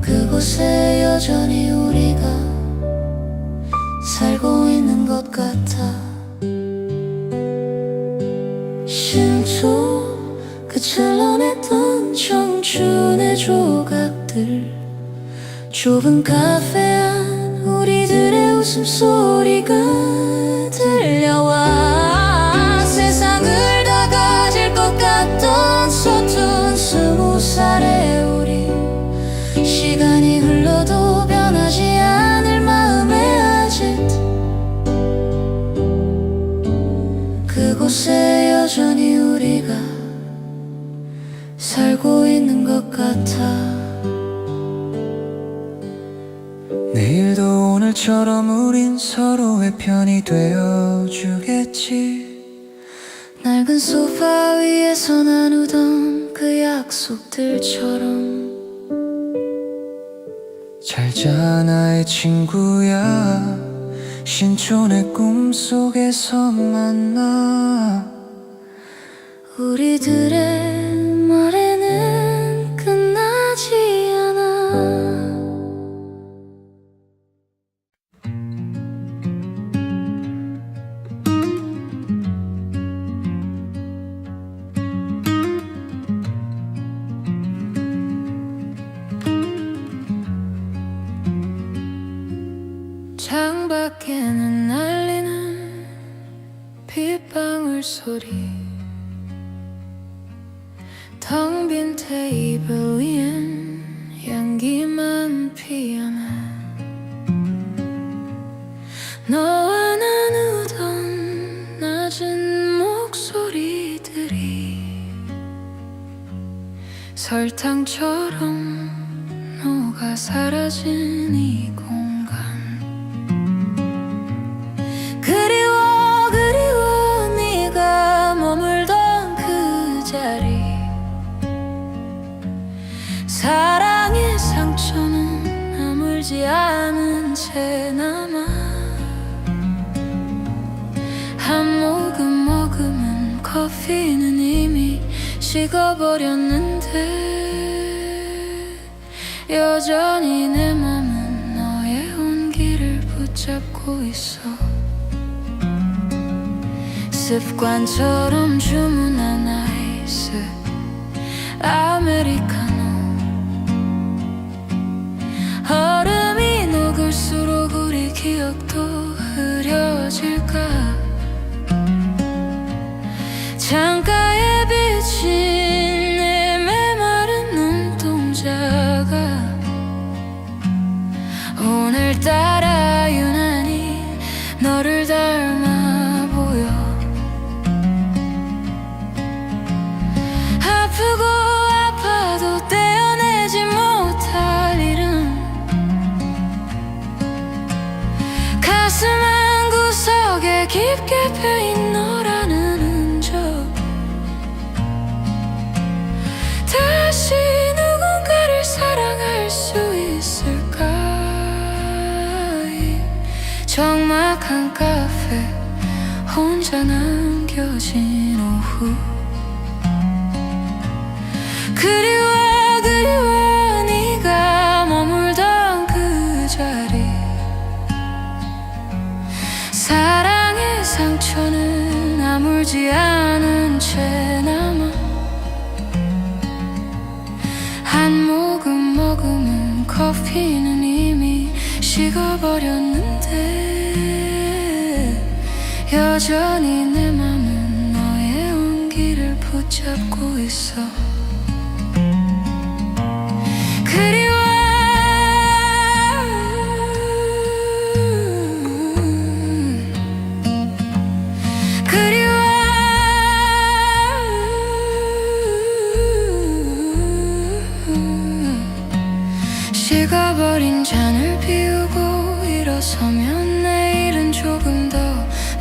그곳에 여전히 우리가 살고 있는 것 같아. 신촌 그 찬란했던 청춘의 조각들. 좁은 카페 안 우리들의 웃음소리가 들려와. 세상을 다 가질 것 같던 서툰 20살의 우리. 시간이 흘러도 변하지 않을 마음의 아지트. 그곳에 여전히 우리가 살고 있는 것 같아. 내일도 오늘처럼 우린 서로의 편이 되어주겠지. 낡은 소파 위에서 나누던 그 약속들처럼. 잘자 나의 친구야, 신촌의 꿈속에서 만나. 우리들의 말에는 끝나지 않아. 창밖에는 날리는 빗방울 소리. 텅 빈 테이블 위엔 향기만 피어나. 너와 나누던 낮은 목소리들이 설탕처럼 녹아 사라진 이 공간. 그리워 네가 머물던 그 자리. 사랑의 상처는 아물지 않은 채 남아. 한 모금 머금은 커피는 이미 식어버렸는데 여전히 내 맘은 너의 온기를 붙잡고 있어. 습관처럼 주문한 아이스 아메리카노. 얼음이 녹을수록 우리 기억도 흐려질까. 창가에 비친 내 메마른 눈동자가 오늘따라 유난히 너를 닮아 보여. 얇게 베인 너라는 흔적 다시 누군가를 사랑할 수 있을까 이 적막한 카페 혼자 남겨진 오후 그리워 네가 머물던 그 자리 사랑의 상처는 아물지 않은 채 남아 한 모금 머금은 커피는 이미 식어버렸는데 여전히 내 맘은 너의 온기를 붙잡고 있어 그리워 그리워 식어버린 잔을 비우고 일어서면 내일은 조금 더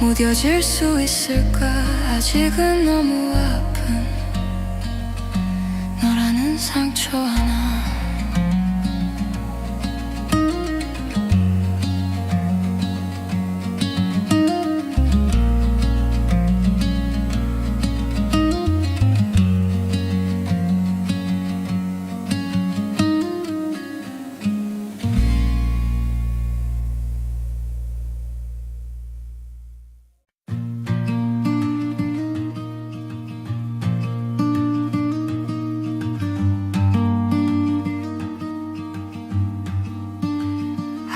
무뎌질 수 있을까 아직은 너무 아픈 너라는 상처 하나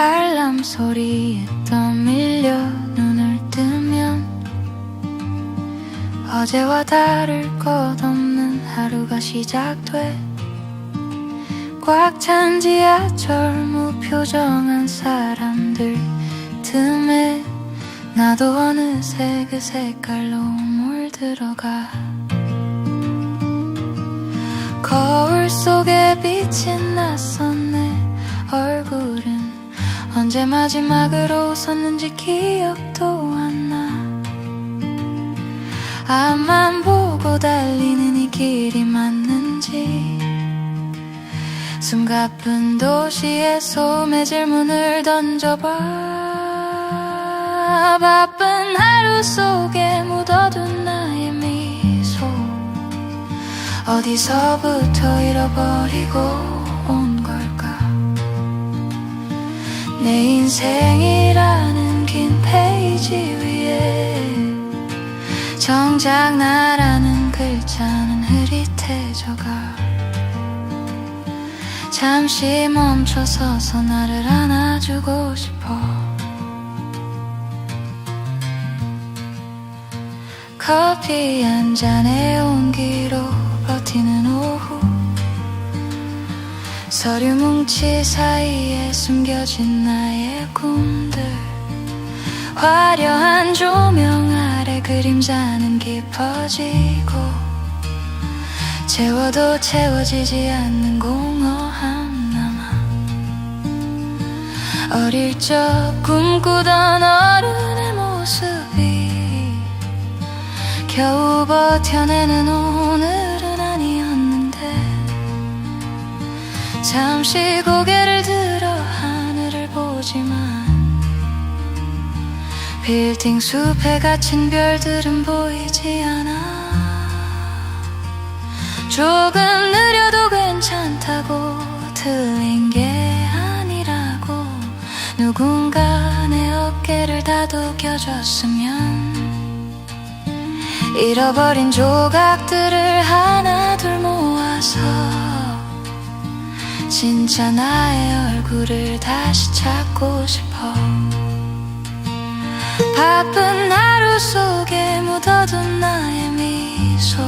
알람 소리에 떠밀려 눈을 뜨면 어제와 다를 것 없는 하루가 시작돼 꽉 찬 지하철 무표정한 사람들 틈에 나도 어느새 그 색깔로 몰들어가 거울 속에 비친 낯선 내 얼굴은 언제 마지막으로 웃었는지 기억도 안 나 앞만 보고 달리는 이 길이 맞는지 숨가쁜 도시의 소음에 질문을 던져봐 바쁜 하루 속에 묻어둔 나의 미소 어디서부터 잃어버리고 온 걸까 내 인생이라는 긴 페이지 위에 정작 나라는 글자는 흐릿해져가 잠시 멈춰서서 나를 안아주고 싶어 커피 한 잔의 온기로 버티는 오후 서류 뭉치 사이에 숨겨진 나의 꿈들 화려한 조명 아래 그림자는 깊어지고 채워도 채워지지 않는 공허함 남아 어릴 적 꿈꾸던 어른의 모습이 겨우 버텨내는 오늘은 아니었는데 잠시 고개를 들어 하늘을 보지만 빌딩 숲에 갇힌 별들은 보이지 않아 조금 느려도 괜찮다고 틀린 게 아니라고 누군가 내 어깨를 다독여줬으면 잃어버린 조각들을 하나 둘 모아서 진짜 나의 얼굴을 다시 찾고 싶어 바쁜 하루 속에 묻어둔 나의 미소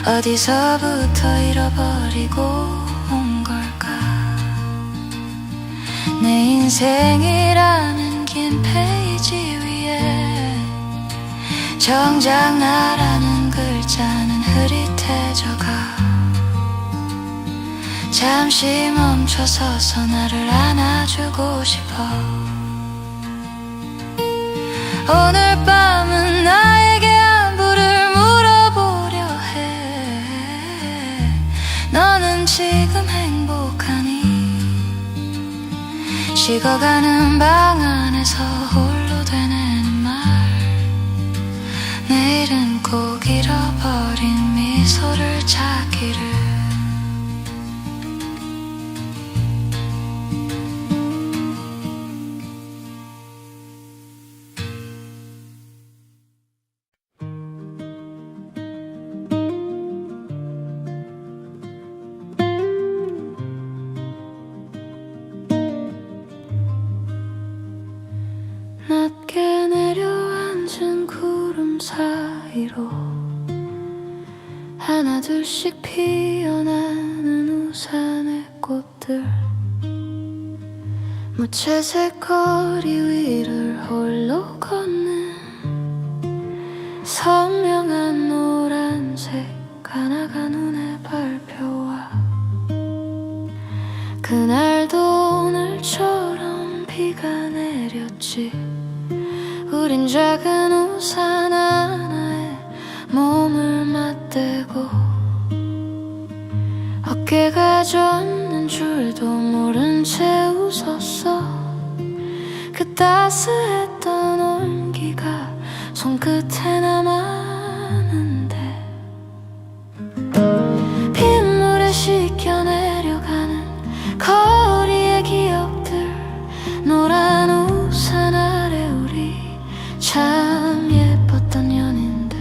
어디서부터 잃어버리고 온 걸까 내 인생이라는 긴 페이지 위에 정작 나라는 글자는 흐릿해져가 잠시 멈춰서서 나를 안아주고 싶어 오늘 밤은 나에게 안부를 물어보려 해. 너는 지금 행복하니? 식어가는 방 안에서 홀로 되뇌는 말, 내일은 꼭 잃어버린 미소를 찾기를. 낮게 내려앉은 구름 사이로 하나 둘씩 피어나는 우산의 꽃들, 무채색 거리 위를 홀로 걷는 선명한 노란색 하나가 눈에 밟혀와. 그날도 오늘처럼 비가 내렸지. 우린 작은 우산 하나에 몸을 맞대고 어깨가 젖는 줄도 모른 채 웃었어. 그 따스했던 온기가 손끝에 남았는데, 빗물에 씻겨 내려가는 거리의 기억들, 노란 우산 아래 우리 참 예뻤던 연인들,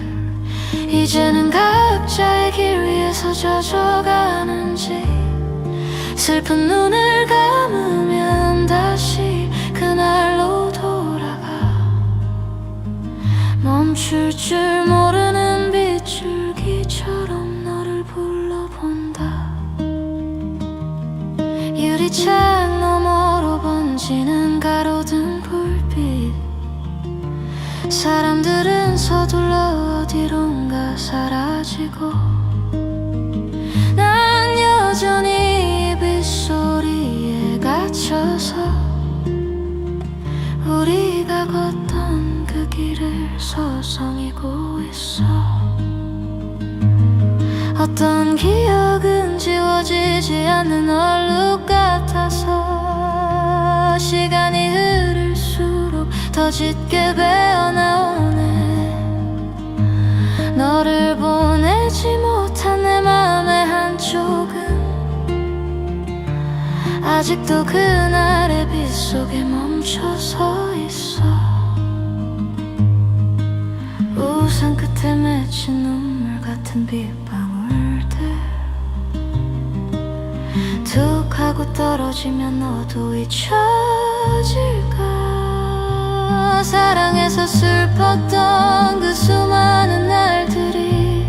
이제는 각자의 길 위에서 젖어가는지. 슬픈 눈을 감으면 다시 그날로 돌아가. 멈출 줄 모르는 빗줄기처럼 너를 불러본다. 유리창 너머로 번지는 가로등 불빛, 사람들은 서둘러 어디론가 사라지고, 난 여전히 빗소리에 갇혀서 우리가 걷던 그 길을 서성이고 있어. 어떤 기억은 지워지지 않는 얼룩 같아서 시간이 흐를수록 더 짙게 배어나오네. 너를 보내지 못한 내 맘의 한쪽은 아직도 그날의 빛 속에 멈춰서 있어. 우산 끝에 맺힌 눈물 같은 빗방울들, 툭 하고 떨어지면 너도 잊혀질까. 사랑해서 슬펐던 그 수많은 날들이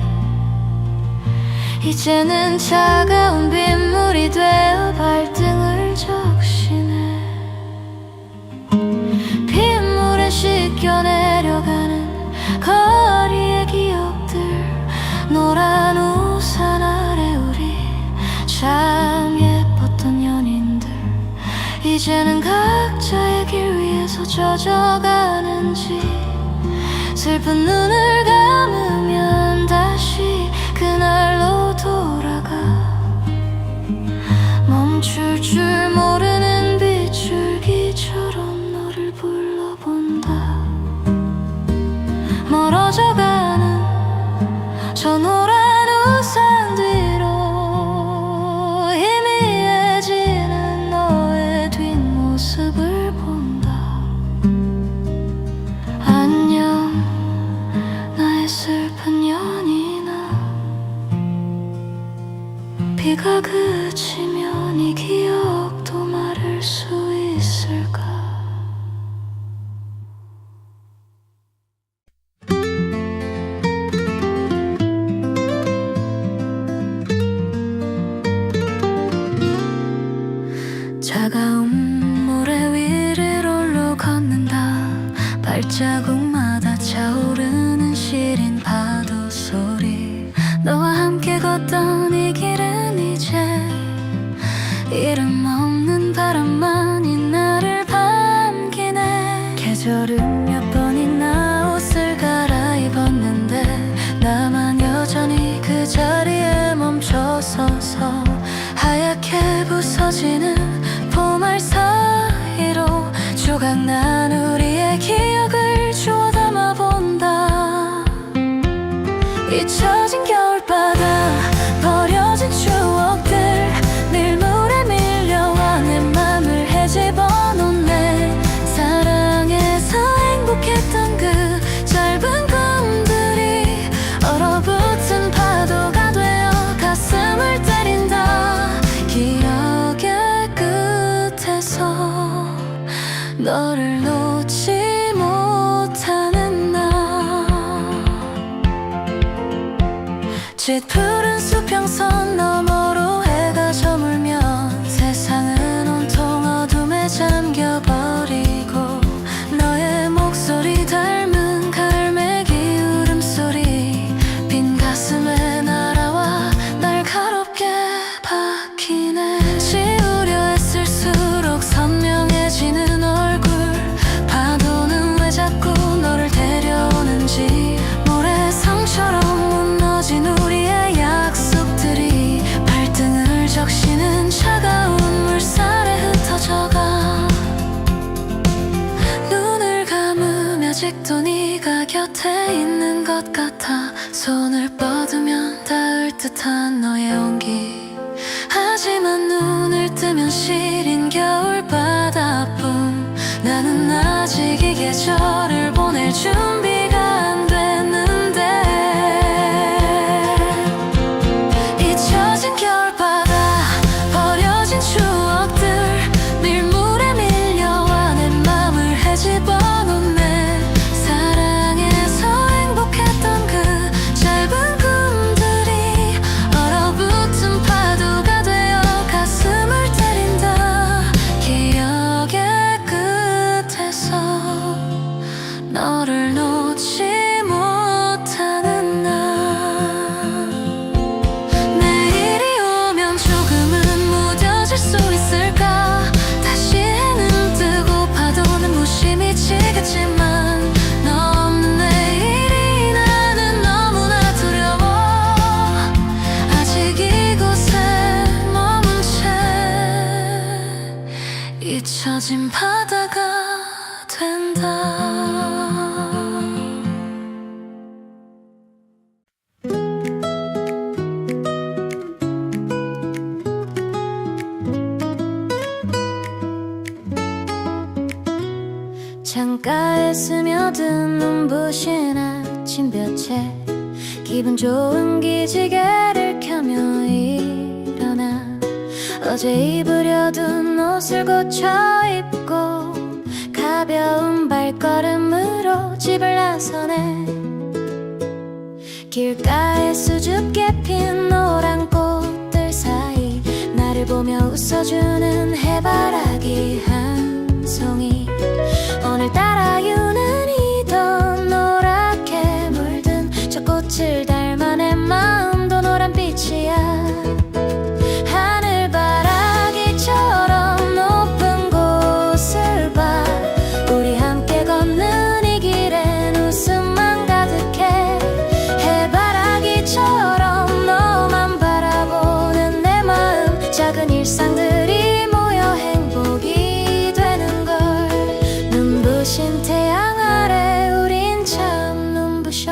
이제는 차가운 빗물이 되어 발등을 적시네. 빗물에 씻겨 내려가는 거리의 기억들, 노란 우산 아래 우리 참 예뻤던 연인들, 이제는 각자의 길 위에서 젖어가는지. 슬픈 눈을 감으면 다시 그날로 돌아가. 멈출 줄 모르는 빗줄기처럼 너를 불러본다. 멀어져가는 저 노란 우산 뒤로 희미해지는 너의 뒷모습을 본다. 안녕 나의 슬픈 연인아. 비가 그치면 이 기억도 마를 수 있을까. 차가운 모래 위를 홀로 걷는다. 발자국마다 차오르는 시린 파도 소리. 너와 함께 걷던 이 길은 이제 이름 없는 바람만이 나를 반기네. 계절은 몇 번이나 잊혀진 겨울바다 버려진 추억들 밀물에 밀려와 내 맘을 헤집어 놓네 사랑해서 행복했던 그 짧은 꿈들이 얼어붙은 파도가 되어 가슴을 때린다 기억의 끝에서 너를 놓지 못하는 날 짙푸른 수평선 너머로 해가 저물면 세상은 온통 어둠에 잠겨버리고 너의 목소리 닮은 갈매기 울음소리 빈 가슴에 날아와 날카롭게 박히네 지우려 애쓸수록 선명해지는 얼굴 파도는 왜 자꾸 너를 데려오는지 모래성처럼 무너진 우리의 약속들이 발등을 적시는 차가운 물살에 흩어져가 눈을 감으면 아직도 네가 곁에 있는 것 같아 손을 뻗으면 닿을 듯한 너의 온기 하지만 눈을 뜨면 시린 겨울바다뿐 나는 아직 이 계절을 보낼 준비가 안 됐는데 잊혀진 겨울바다 버려진 추억들 밀물에 밀려와 내 맘을 헤집어 놓네 사랑해서 행복했던 그 짧은 꿈들이 얼어붙은 파도가 되어 가슴을 때린다 기억의 끝에서 너를 놓지 못하는 날 내일이 오면 조금은 무뎌질 수 있을까 다시 해는 뜨고 파도는 무심히 치겠지만 너 없는 내일이 나는 너무나 두려워 아직 이곳에 머문 채 잊혀진 바다가 된다 창가에 스며든 눈부신 아침볕에 기분 좋은 기지개를 켜며 일어나 어제 입으려둔 옷을 고쳐 입고 가벼운 발걸음으로 집을 나서네 길가에 수줍게 핀 노란 꽃들 사이 나를 보며 웃어주는 해바라기 한 송이 오늘따라 유난히 더 노랗게 물든 저 꽃을 닮아 내 마음도 노란빛이야 하늘바라기처럼 높은 곳을 봐 우리 함께 걷는 이 길엔 웃음만 가득해 해바라기처럼 너만 바라보는 내 마음 작은 일상들이 모여 행복이 되는 걸 눈부신 태양 아래 우린 참 눈부셔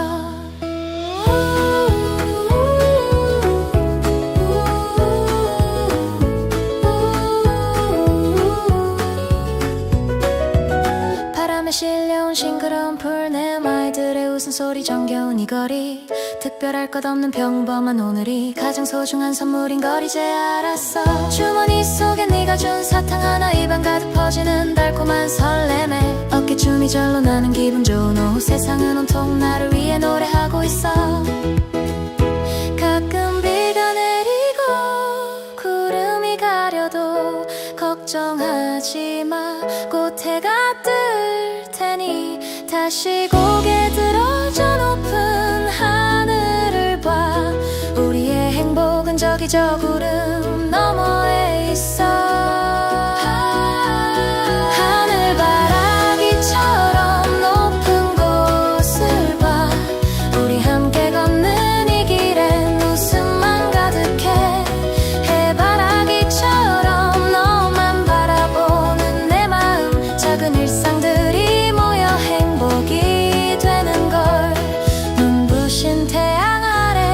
바람에 실려온 싱그러운 풀 내 말들의 웃음소리 정겨운 이 거리 특별할 것 없는 평범한 오늘이 가장 소중한 선물인 걸 이제 알았어 주머니 속에 네가 준 사탕 하나 입안 가득 퍼지는 달콤한 설렘에 어깨춤이 절로 나는 기분 좋은 오후 세상은 온통 나를 위해 노래하고 있어 가끔 비가 내리고 구름이 가려도 걱정하지 마 곧 해가 뜰 테니 다시 고개 들어줘 높은 하늘을 봐 우리의 행복은 저기 저 구름 너머에 있어 하늘바라기처럼 높은 곳을 봐 우리 함께 걷는 이 길엔 웃음만 가득해 해바라기처럼 너만 바라보는 내 마음 작은 일상들이 모여 행복이 되는 걸 눈부신 태양 아래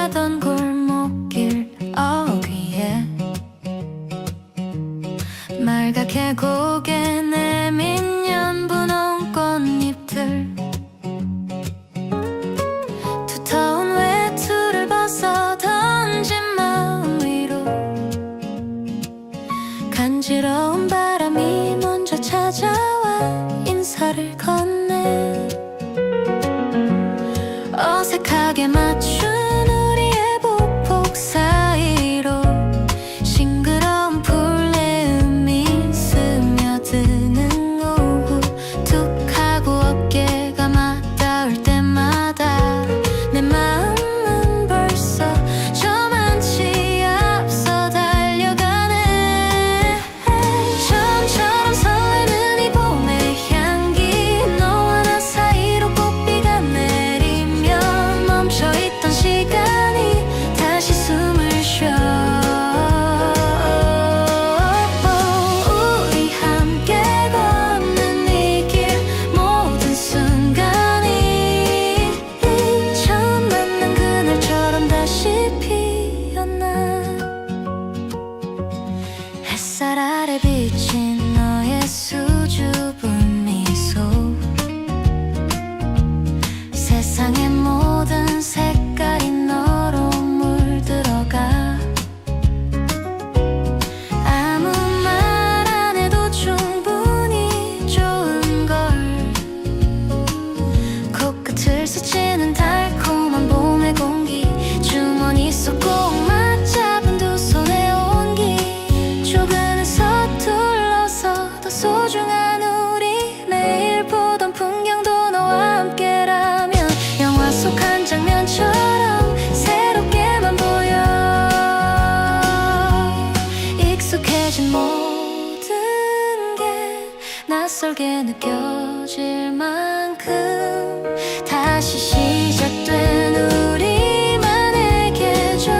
가던 골목길 어귀에 말갛게 고개 내민 연분홍 꽃잎들 두터운 외투를 벗어 던진 마음 위로 간지러운 바람이 먼저 찾아와 인사를 건네 어색하게 맞춘 우리의 보폭 사이로 싱그러운 풀내음이 스며드는 오후 툭 하고 어깨가 맞닿을 때마다 내 마음은 벌써 저만치 앞서 달려가네 처음처럼 설레는 이 봄의 향기 너와 나 사이로 꽃비가 내리면 멈춰있던 시간이 다시 숨을 쉬어 우리 함께 걷는 이 길 모든 순간이 처음 만난 그날처럼 다시 피어나 햇살 아래 비친 너의 수줍은 미소 세상의 모든 색깔이 너로 물들어가 아무 말 안 해도 충분히 좋은 걸 코끝을 스치는 달콤한 봄의 공기 주머니 속 꼭 맞잡은 두 손의 온기 조금은 서툴러서 더 소중한 우리 매일 보던 풍경도 너와 함께라면 영화 속 한 장면처럼 새롭게만 보여 익숙해진 모든 게 낯설게 느껴질 만큼 다시 시작된 우리만의 계절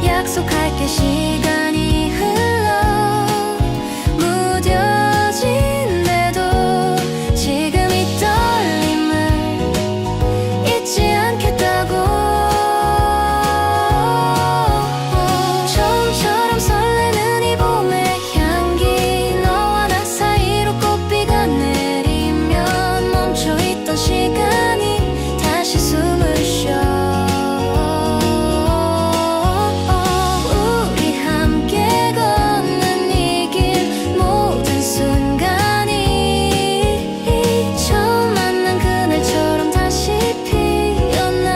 약속할게 시간이 흘러 무뎌진대도 지금 이 떨림을 잊지 않겠다고 처음처럼 설레는 이 봄의 향기 너와 나 사이로 꽃비가 내리면 멈춰있던 시간이 다시 숨을 쉬어 우리 함께 걷는 이 길 모든 순간이 처음 만난 그날처럼 다시 피어나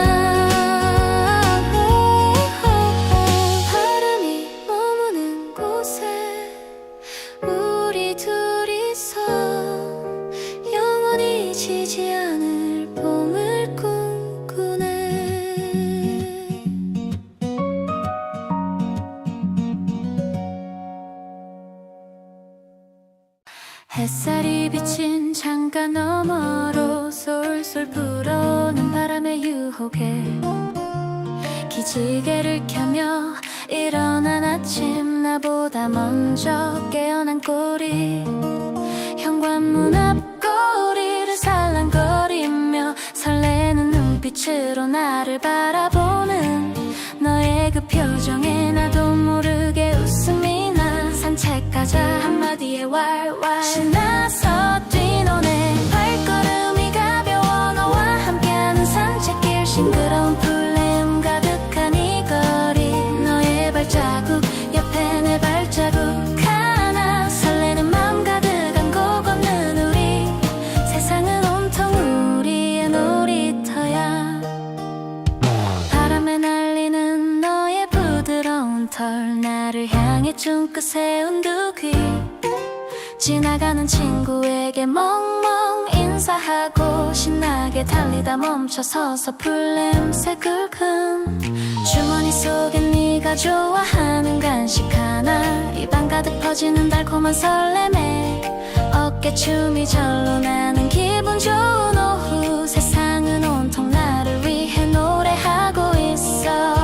바람이 머무는 곳에 우리 둘이서 영원히 지지 않을 봄을 꿈꾸네 햇살이 비친 창가 너머로 솔솔 불어오는 바람의 유혹에 기지개를 켜며 일어난 아침 나보다 먼저 깨어난 꼬리 현관문 앞 거리를 살랑거리며 설레는 눈빛으로 나를 바라보는 너의 그 표정에 나도 모르게 웃음이 나 산책가자 한마디에 왈왈 신나서 뛰노네 발걸음이 가벼워 너와 함께하는 산책길 싱그러운 풀내음 가득한 이 거리 너의 발자국 옆에 내 발자국 하나 설레는 마음 가득 안고 걷는 우리 세상은 온통 우리의 놀이터야 바람에 날리는 너의 부드러운 털 나를 향해 쫑긋 세운 두 귀 지나가는 친구에게 멍멍 인사하고 신나게 달리다 멈춰서서 풀냄새 긁음 주머니 속에 네가 좋아하는 간식 하나 입안 가득 퍼지는 달콤한 설렘에 어깨춤이 절로 나는 기분 좋은 오후 세상은 온통 나를 위해 노래하고 있어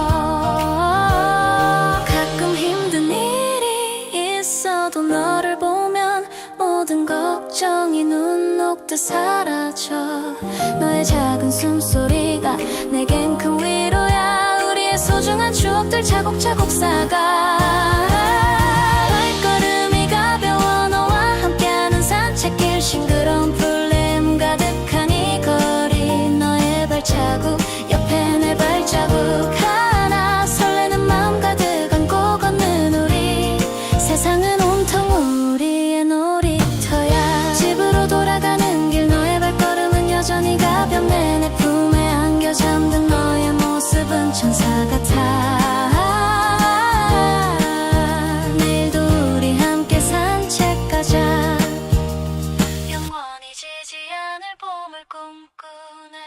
가끔 힘든 일이 있어도 너를 보면 모든 걱정이 눈 녹듯 사라져 너의 작은 숨소리가 네가 내겐 큰 위로야. 우리의 소중한 추억들 차곡차곡 쌓아가. 발걸음이 가벼워 너와 함께하는 산책길, 싱그러운 풀냄 가득한 이 거리, 너의 발자국 옆에 내 발자국 하나, 설레는 마음 가득 안고 걷는 우리. 세상은 온통 우리의 놀이터야. 집으로 돌아가는 길 너의 발걸음은 여전히 가볍네. 내 품에 안겨 잠든 너의 모습은 천사 같아. 내일도 우리 함께 산책 가자. 영원히 지지 않을 봄을 꿈꾸네.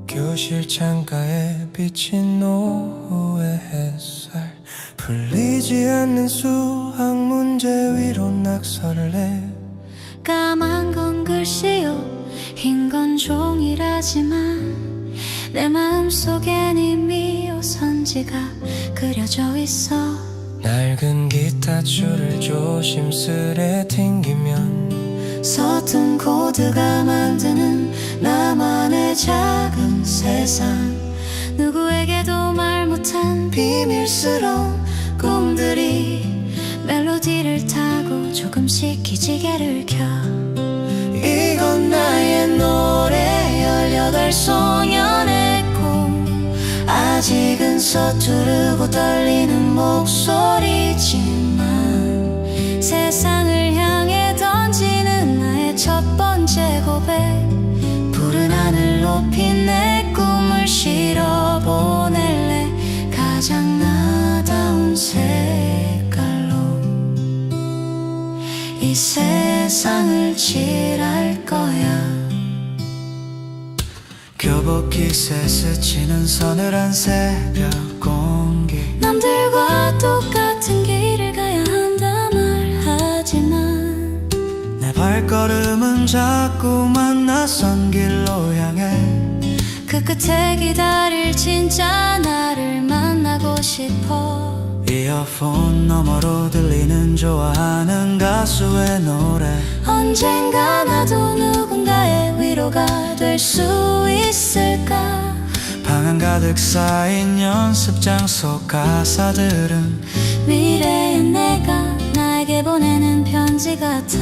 교실 창가에 비친 오후의 햇살, 풀리지 않는 수학 문제 위로 낙서를 해. 까만 건 글씨요, 흰 건 종이라지만 내 마음속엔 이미 오선지가 그려져 있어. 낡은 기타 줄을 조심스레 튕기면 서툰 코드가 만드는 나만의 작은 세상. 누구에게도 말 못한 비밀스러운 꿈들이 멜로디를 타고 조금씩 기지개를 켜. 이건 나의 노래, 18 소년의 꿈. 아직은 서투르고 떨리는 목소리지만 세상을 향해 던지는 나의 첫 번째 고백. 푸른 하늘 높이 내 꿈을 실어보낼래. 가장 나다운 색깔로 이 세상을 칠할 거야. 교복깃에 스치는 서늘한 새벽 공기, 남들과 똑같은 길을 가야 한다 말하지만 내 발걸음은 자꾸만 낯선 길로 향해. 그 끝에 기다릴 진짜 나를 만나고 싶어. 이어폰 너머로 들리는 좋아하는 가수의 노래, 언젠가 나도 누군가의 위로가 될 수 있을까. 방 안 가득 쌓인 연습 장소 가사들은 미래의 내가 나에게 보내는 편지 같아.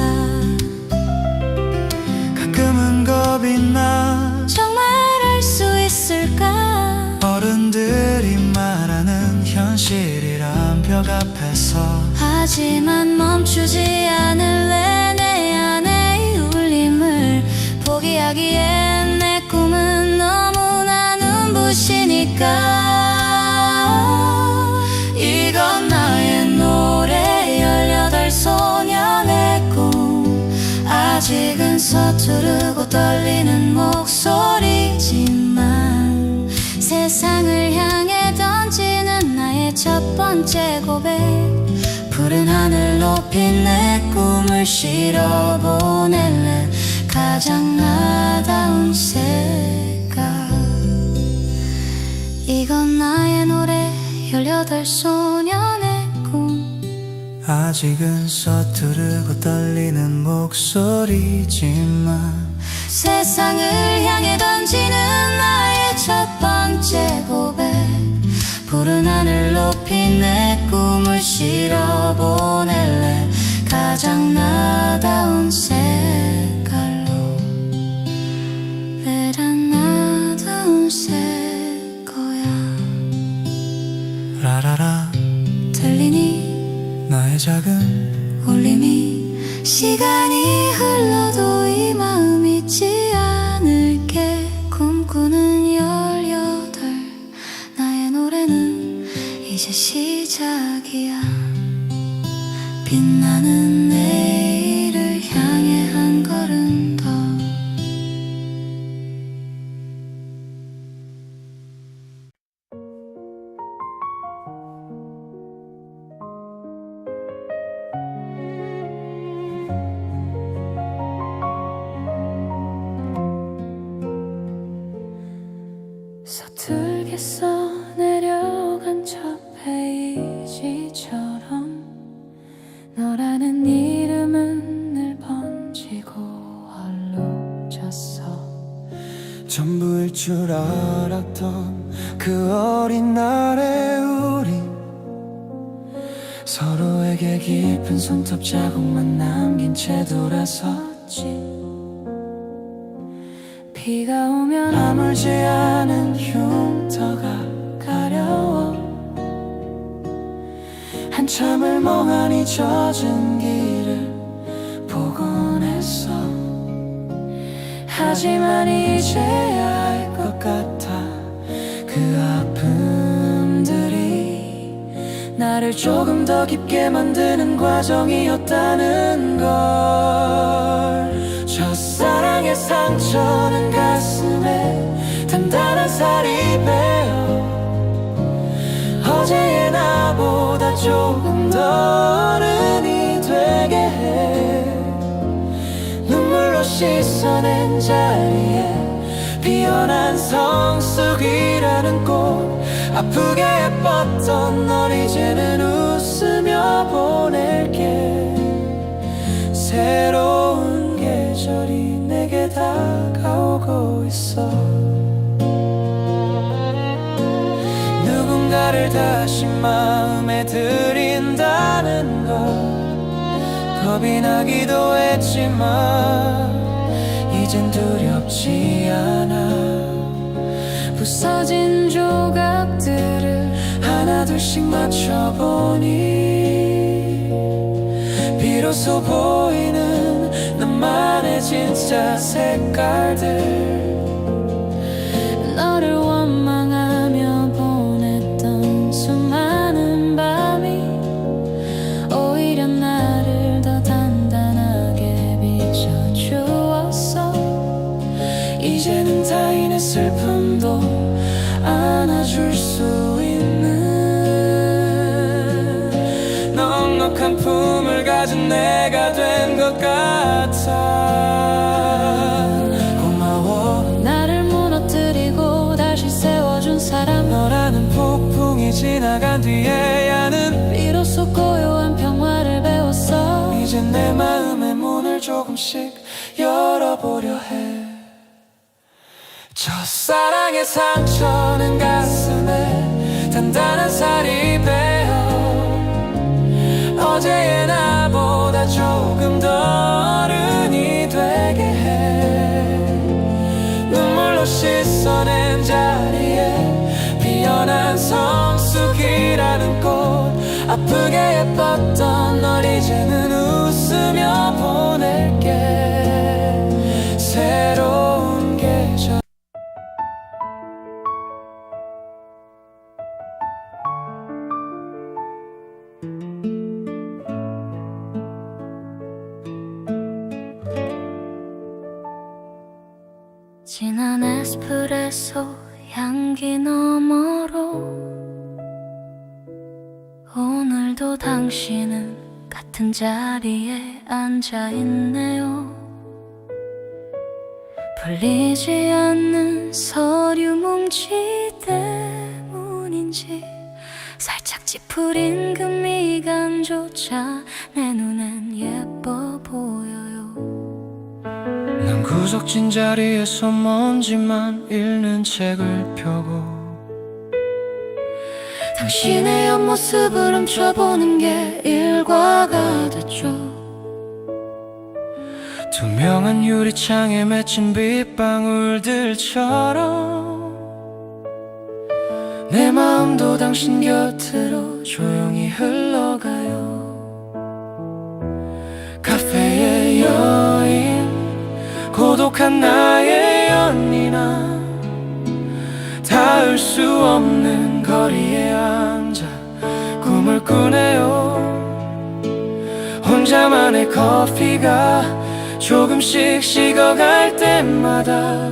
가끔은 겁이 나. 정말 알 수 있을까. 어른들이 말하는 현실이란 벽 앞에서. 하지만 멈추지 않을래. 내 안의 울림을 포기하기엔 내 꿈은 너무나 눈부시니까. 이건 나의 노래, 18 소년의 꿈. 아직은 서투르고 떨리는 목소리지만 세상을 향해 던지는 나의 첫 번째 고백. 푸른 하늘 높이 내 꿈을 실어보낼래. 가장 나다운 색깔. 이건 나의 노래, 18 소년의 꿈. 아직은 서투르고 떨리는 목소리지만 세상을 향해 던지는 나의 첫 번째 고백. 푸른 하늘 높이 내 꿈을 실어보낼래. 가장 나다운 색깔로. 왜 난 나다운 새 거야. 라라라 들리니 나의 작은 울림이. 시간이 흘러도 이 마음 잊지 않을게. 꿈꾸는 18 나의 노래는 이제 시작이야. 빛나는 내일을 향해 한 걸음 더. 서툴게 써내려간 첫 페이지처럼 너라는 이름은 늘 번지고 얼룩졌어. 전부일 줄 알았던 그 어린 날의 우리, 서로에게 깊은 손톱 자국만 남긴 채 돌아섰지. 비가 오면 아물지 않은 흉터가 가려워 한참을 멍하니 젖은 길을 보곤 했어. 하지만 이제야 알 것 같아, 그 아픔들이 나를 조금 더 깊게 만드는 과정이었다는 걸. 첫사랑의 상처는 가슴에 단단한 살이 베어 어제의 나보다 조금 더 어른이 되게 해. 눈물로 씻어낸 자리에 피어난 성숙이라는 꽃, 아프게 예뻤던 널 이제는 웃으며 보낼게. 새로운 계절이 내게 다가오고 있어. 누군가를 다시 마음에 들인다는 걸 겁이 나기도 했지만 이젠 두렵지 않아. 부서진 조각들을 하나둘씩 맞춰보니 비로소 보이는 나만의 진짜 색깔들. 너를 원망하며 보냈던 수많은 밤이 오히려 나를 더 단단하게 비춰주었어. 이제는 타인의 슬픔도 안아줄 수 있는 넉넉한 품을 가진 내가 된 것 같아. 고마워, 나를 무너뜨리고 다시 세워준 사람. 너라는 폭풍이 지나간 뒤에야는 비로소 고요한 평화를 배웠어. 이제 내 마음의 문을 조금씩 열어보려 해. 첫사랑의 상처는 가슴에 단단한 살이 베어 어제의 나보다 조금 더 어른이 되게 해. 눈물로 씻어낸 자리에 피어난 성숙이라는 꽃, 아프게 예뻤던 널 이제는 웃으며 보낼게. 새로운 계절. 진한 에스프레소 향기 너머로 오늘도 당신은 같은 자리에 앉아있네요. 풀리지 않는 서류 뭉치 때문인지 살짝 찌푸린 그 미간조차 내 눈엔 예뻐 보여요. 난 구석진 자리에서 먼지만 읽는 책을 펴고 당신의 옆모습을 훔쳐보는 게 일과가 됐죠. 투명한 유리창에 맺힌 빗방울들처럼 내 마음도 당신 곁으로 조용히 흘러가요. 카페의 여인, 고독한 나의 연인아, 닿을 수 없는 거리에 앉아 꿈을 꾸네요. 혼자만의 커피가 조금씩 식어갈 때마다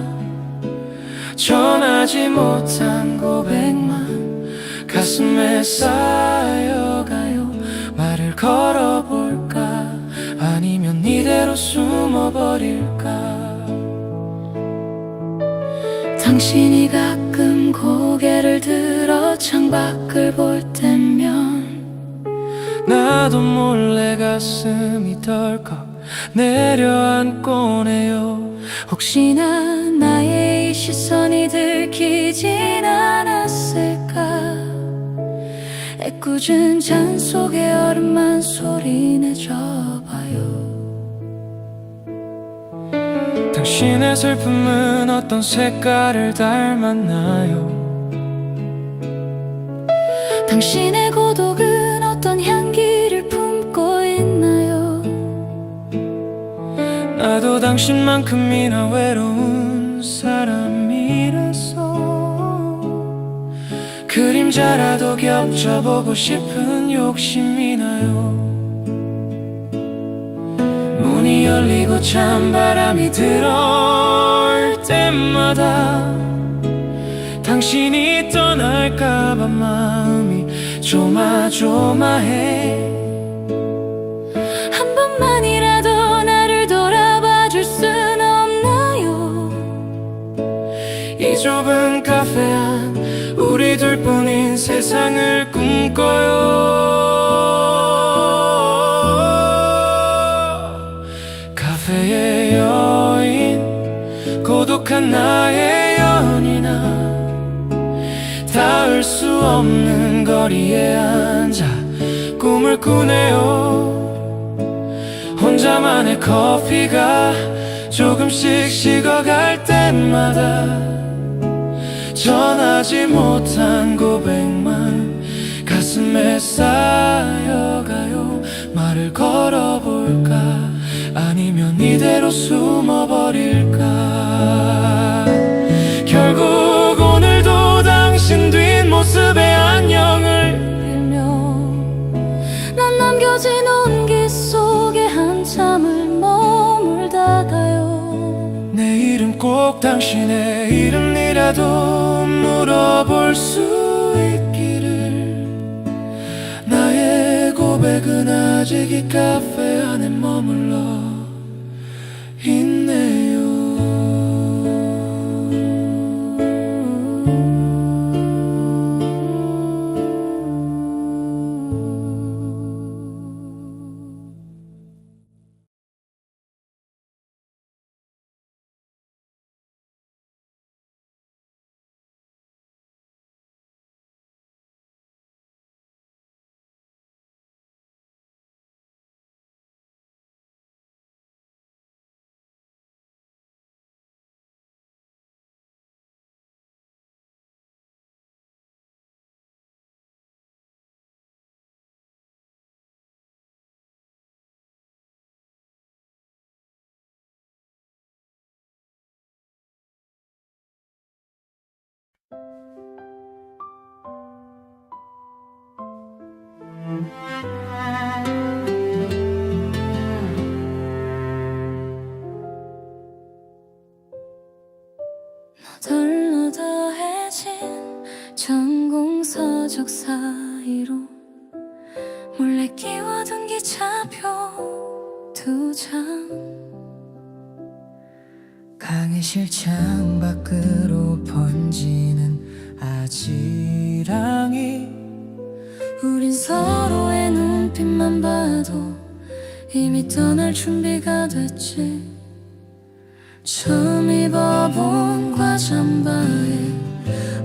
전하지 못한 고백만 가슴에 쌓여가요. 말을 걸어볼까, 아니면 이대로 숨어버릴까. 당신이 가끔 고개를 들어 창밖을 볼 때면 나도 몰래 가슴이 덜컥 내려앉곤 해요. 혹시나 나의 이 시선이 들키진 않았을까. 애꿎은 잔 속에 얼음만 소리내줘봐요. 당신의 슬픔은 어떤 색깔을 닮았나요? 당신의 고독은 어떤 향기를 품고 있나요? 나도 당신만큼이나 외로운 사람이라서 그림자라도 겹쳐보고 싶은 욕심이 나요. 문이 열리고 찬바람이 들어올 때마다 당신이 떠날까봐 마음이 조마조마해. 한 번만이라도 나를 돌아봐줄 순 없나요? 이 좁은 카페 안 우리 둘뿐인 세상을 꿈꿔요. 카페의 여인, 고독한 나의 연인아, 닿을 수 없는 거리에 앉아 꿈을 꾸네요. 혼자만의 커피가 조금씩 식어갈 때마다 전하지 못한 고백만 가슴에 쌓여가요. 말을 걸어볼까 아니면 이대로 숨어버릴까. 결국 오늘도 당신 뒷모습에 안녕을 빌며 난 남겨진 온기 속에 한참을 머물다가요. 내일은 꼭 당신의 이름이라도 물어볼 수 있기를. 나의 고백은 아직 이 카페 안에 머물러 있네요. 너덜너 더해진 전공서적 사이로 몰래 끼워둔 기차표 2장. 강의실 창밖으로 번지는 아지랑이. 우린 서로의 눈빛만 봐도 이미 떠날 준비가 됐지. 처음 입어본 과잠바의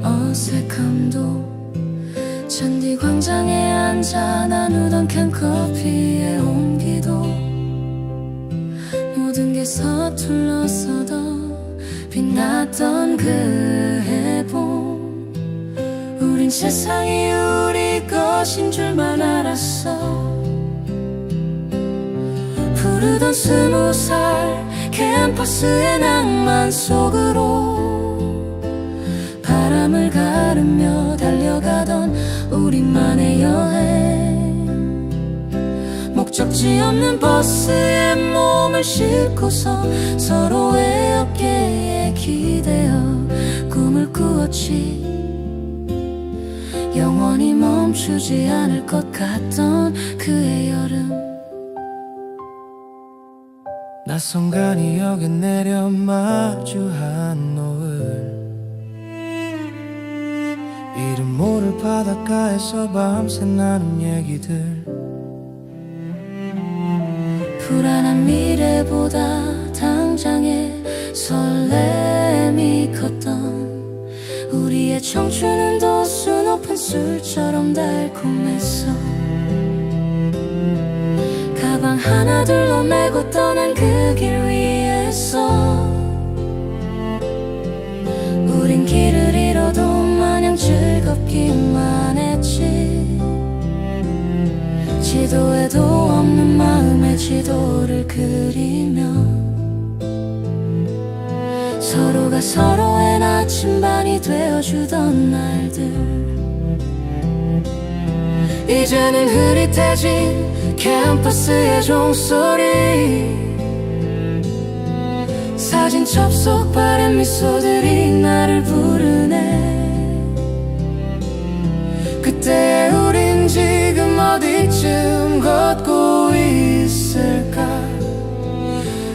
어색함도 잔디 광장에 앉아 나누던 캔커피의 온기도 모든 게 서툴렀어도 빛났던 그 해봄. 우린 세상이 우리 것인 줄만 알았어. 푸르던 20살 캠퍼스의 낭만 속으로 바람을 가르며 달려가던 우리만의 여행. 목적지 없는 버스에 몸을 싣고서 서로의 어깨에 기대어 꿈을 꾸었지. 영원히 멈추지 않을 것 같던 그의 여름. 낯선 간이역에 내려 마주한 노을. 바닷가에서 밤새 나눈 얘기들 불안한 미래보다 당장의 설렘이 컸던 우리의 청춘은 도수 높은 술처럼 달콤했어. 가방 하나 둘러 메고 떠난 그 길 위에서 우린 길을 잃어도 마냥 즐겁기만 했지. 지도에도 없는 마음의 지도를 그리며 서로가 서로의 나침반이 되어주던 날들. 이제는 흐릿해진 캠퍼스의 종소리, 사진 접속 바른 미소들이 나를 부르네. 그때 우린 지금 어디쯤 걷고 있을까?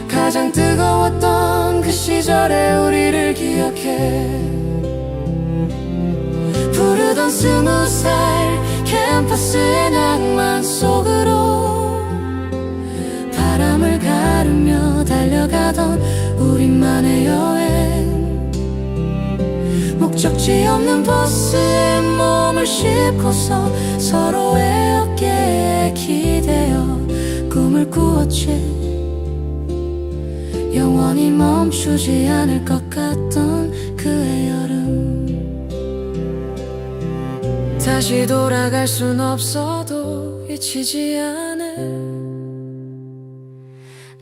가장 뜨거웠던 그 시절의 우리를 기억해. 부르던 20살 캠퍼스의 낭만 속으로 바람을 가르며 달려가던 우리만의 여행. 목적지 없는 버스에 몸을 싣고서 서로의 어깨에 기대어 꿈을 꾸었지. 영원히 멈추지 않을 것 같던 그의 여름. 다시 돌아갈 순 없어도 잊히지 않을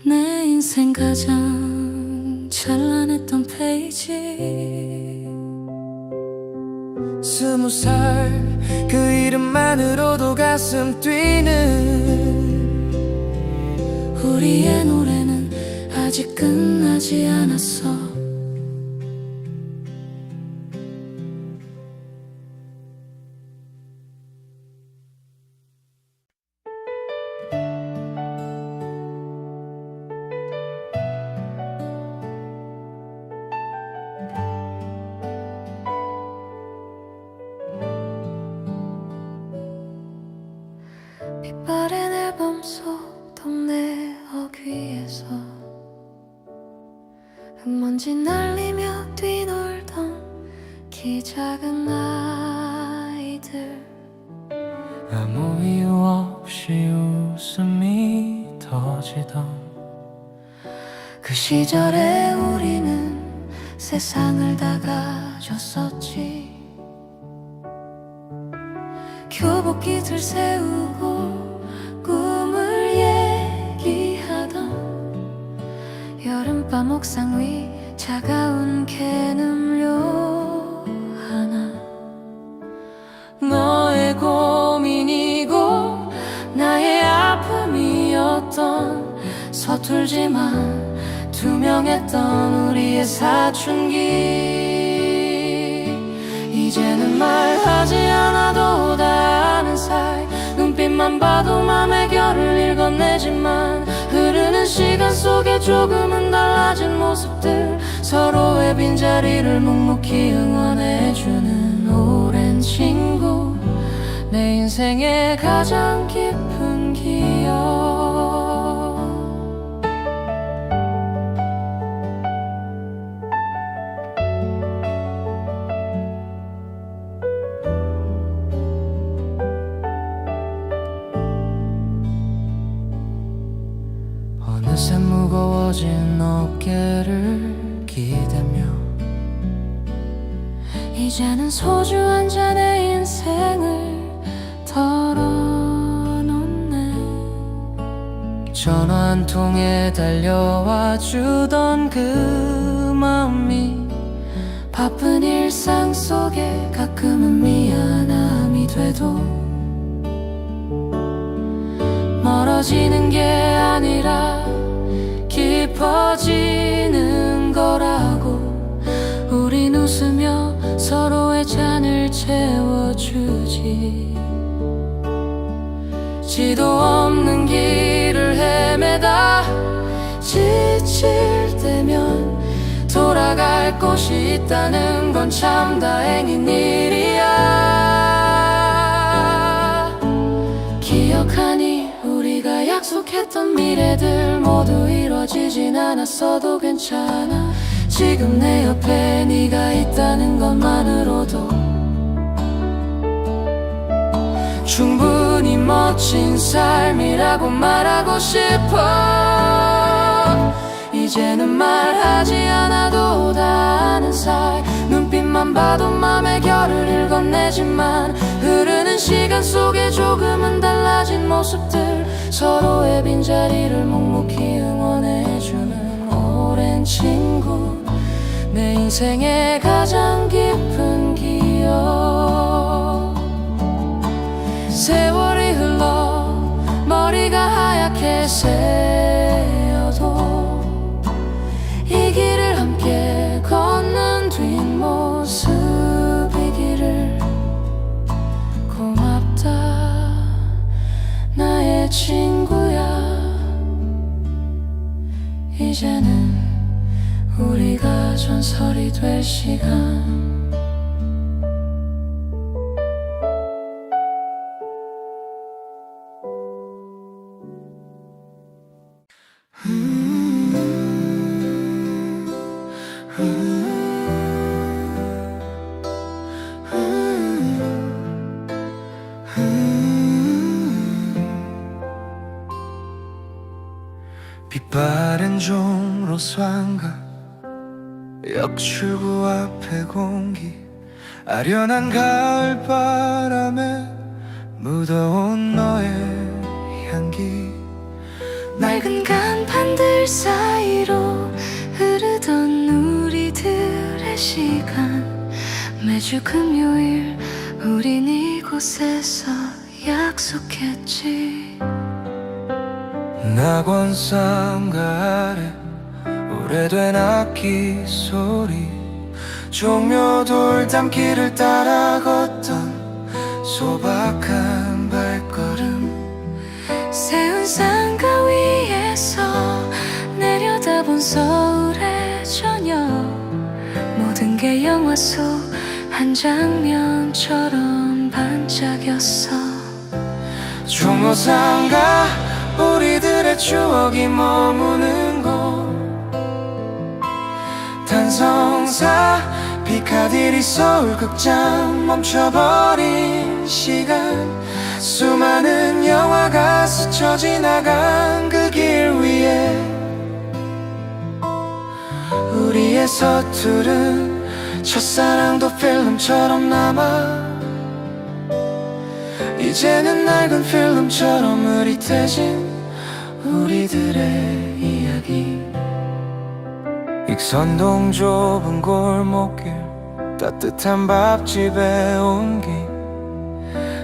내 인생 가장 찬란했던 페이지. 20살 그 이름만으로도 가슴 뛰는 우리의 노래는 아직 끝나지 않았어. 빛바랜 앨범 속 동네 어귀에서 흙먼지 날리며 뛰놀던 키 작은 아이들. 아무 이유 없이 웃음이 터지던 그 시절에 우리는 세상을 다 가졌었지. 교복깃을 세우고 꿈을 얘기하던 여름밤 옥상 위 차가운 캔 음료 하나. 너의 고민이고 나의 아픔이었던 서툴지만 투명했던 우리의 사춘기. 이제는 말하지 않아도 다 아는 사이, 눈빛만 봐도 맘의 결을 읽어내지만 흐르는 시간 속에 조금은 달라진 모습들, 서로의 빈자리를 묵묵히 응원해주는 오랜 친구. 내 인생의 가장 깊은 기억. 어느새 무거워진 어깨를 기대며 이제는 소주 한 잔의 인생을 털어놓네. 전화 한 통에 달려와 주던 그 마음이 바쁜 일상 속에 가끔은 미안함이 돼도 멀어지는 게 아니라 깊어지는 거라고. 우린 웃으며 서로의 잔을 채워주지. 지도 없는 길을 헤매다 지칠 때면 돌아갈 곳이 있다는 건 참 다행인 일이야. 기억하니 우리가 약속했던 미래들 모두 이루어지진 않았어도 괜찮아. 지금 내 옆에 네가 있다는 것만으로도 충분히 멋진 삶이라고 말하고 싶어. 이제는 말하지 않아도 다 아는 사이, 눈빛만 봐도 맘의 결을 읽어내지만 흐르는 시간 속에 조금은 달라진 모습들, 서로의 빈자리를 묵묵히 응원해주는 오랜 친구, 내 인생의 가장 깊은 기억. 세월이 흘러 머리가 하얗게 새어도 이 길을 함께 걷는 뒷모습이기를. 고맙다 나의 친구야. 이제는 우리가 전설이 될 시간. 빛바랜 종로서 한가 역출구 앞에 공기, 아련한 가을바람에 묻어온 너의 향기. 낡은 간판들 사이로 흐르던 우리들의 시간, 매주 금요일 우린 이곳에서 약속했지. 낙원상가 아래 오래된 악기 소리, 종묘 돌담길을 따라 걷던 소박한 발걸음, 세운 상가 위에서 내려다본 서울의 저녁, 모든 게 영화 속 한 장면처럼 반짝였어. 종로상가 우리들의 추억이 머무는 곳, 단성사 피카디리 서울극장, 멈춰버린 시간, 수많은 영화가 스쳐 지나간 그 길 위에 우리의 서투른 첫사랑도 필름처럼 남아. 이제는 낡은 필름처럼 흐릿해진 우리들의 이야기. 익선동 좁은 골목길, 따뜻한 밥집에 온기,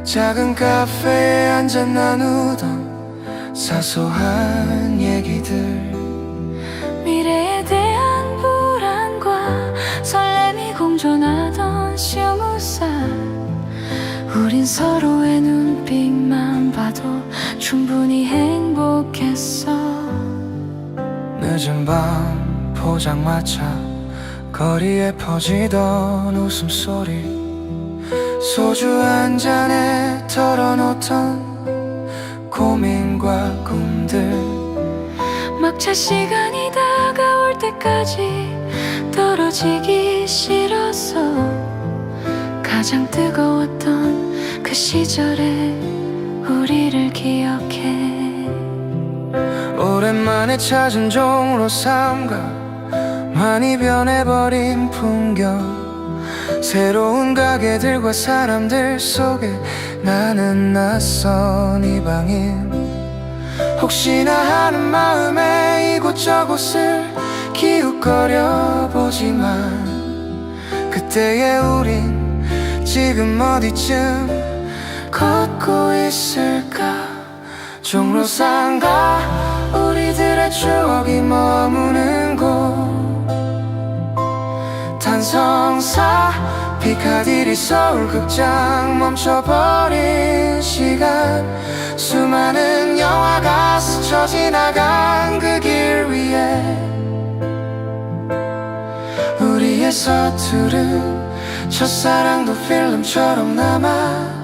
작은 카페에 앉아 나누던 사소한 얘기들, 미래에 대한 불안과 설렘이 공존하던 20살, 우린 서로의 눈빛만 봐도 충분히 행복했어. 늦은 밤 포장마차 거리에 퍼지던 웃음소리, 소주 한 잔에 털어놓던 고민과 꿈들, 막차 시간이 다가올 때까지 떨어지기 싫어서 가장 뜨거웠던 그 시절에 우리를 기억해. 오랜만에 찾은 종로 삼가, 많이 변해버린 풍경, 새로운 가게들과 사람들 속에 나는 낯선 이방인. 혹시나 하는 마음에 이곳저곳을 기웃거려 보지만, 그때의 우린 지금 어디쯤 걷고 있을까. 종로상가 우리들의 추억이 머무는 곳, 단성사 피카디리 서울극장, 멈춰버린 시간, 수많은 영화가 스쳐 지나간 그 길 위에 우리의 서투른 첫사랑도 필름처럼 남아.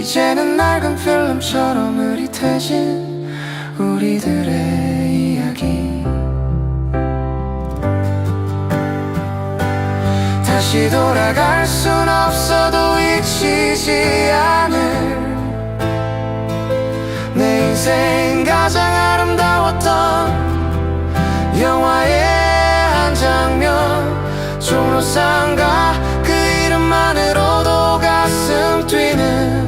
이제는 낡은 필름처럼 흐릿해진 우리들의 이야기. 다시 돌아갈 순 없어도 잊히지 않을 내 인생 가장 아름다웠던 영화의 한 장면. 종로상가 그 이름만으로도 가슴 뛰는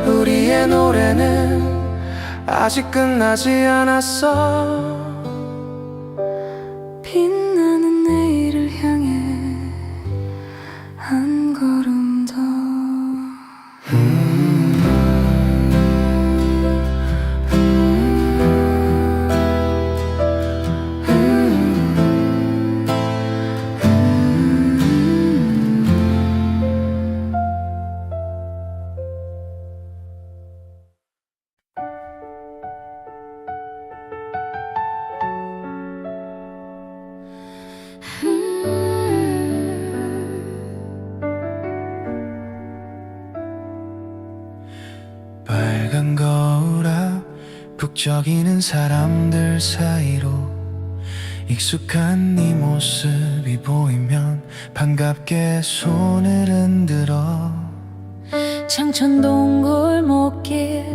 우리의 노래는 아직 끝나지 않았어. 빛나는 내일을 향해 한 걸음 더. 빨간 거울 앞 북적이는 사람들 사이로 익숙한 네 모습이 보이면 반갑게 손을 흔들어. 창천동 골목길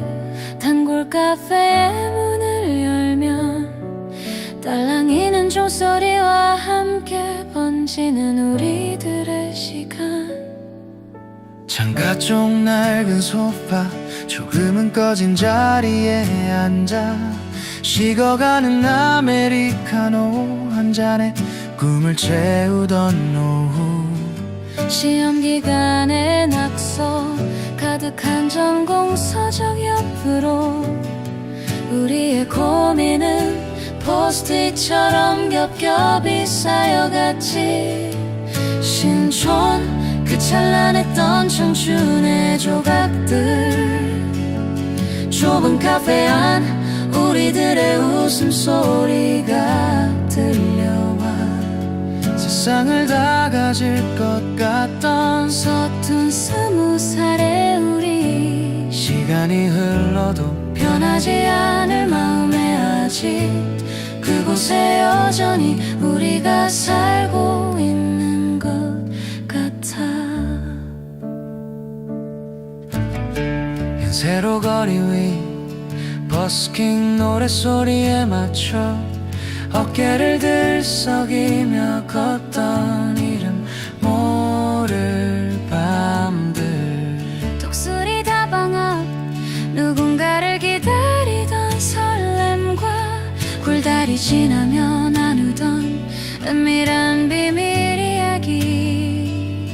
단골 카페의 문을 열면 딸랑이는 종소리와 함께 번지는 우리들의 시간. 창가 쪽 낡은 소파 조금은 꺼진 자리에 앉아 식어가는 아메리카노 한 잔에 꿈을 채우던 노후. 시험 기간의 낙서 가득한 전공 서적 옆으로 우리의 고민은 포스트잇처럼 겹겹이 쌓여갔지. 신촌 그 찬란했던 청춘의 조각들, 좁은 카페 안 우리들의 웃음소리가 들려와 세상을 다 가질 것 같던 서툰 20살의 우리. 시간이 흘러도 변하지 않을 마음에 아직 그곳에 여전히 우리가 살고 있는 것 같아. 세로 거리 위 버스킹 노랫소리에 맞춰 어깨를 들썩이며 걷던 이름 모를 밤들. 독수리 다방 앞 누군가를 기다리던 설렘과 굴다리 지나며 나누던 은밀한 비밀 이야기.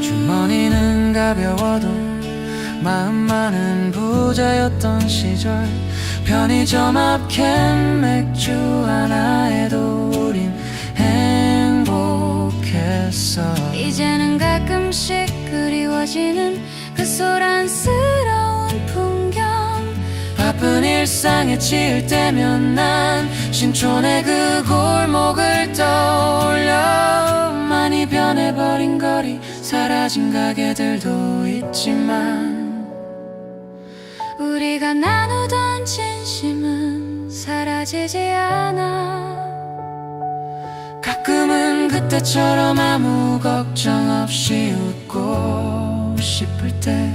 주머니는 가벼워도 마음만은 부자였던 시절. 편의점 앞 캔 맥주 하나에도 우린 행복했어. 이제는 가끔씩 그리워지는 그 소란스러운 풍경. 바쁜 일상에 치일 때면 난 신촌의 그 골목을 떠올려. 많이 변해버린 거리, 사라진 가게들도 있지만 우리가 나누던 진심은 사라지지 않아. 가끔은 그때처럼 아무 걱정 없이 웃고 싶을 때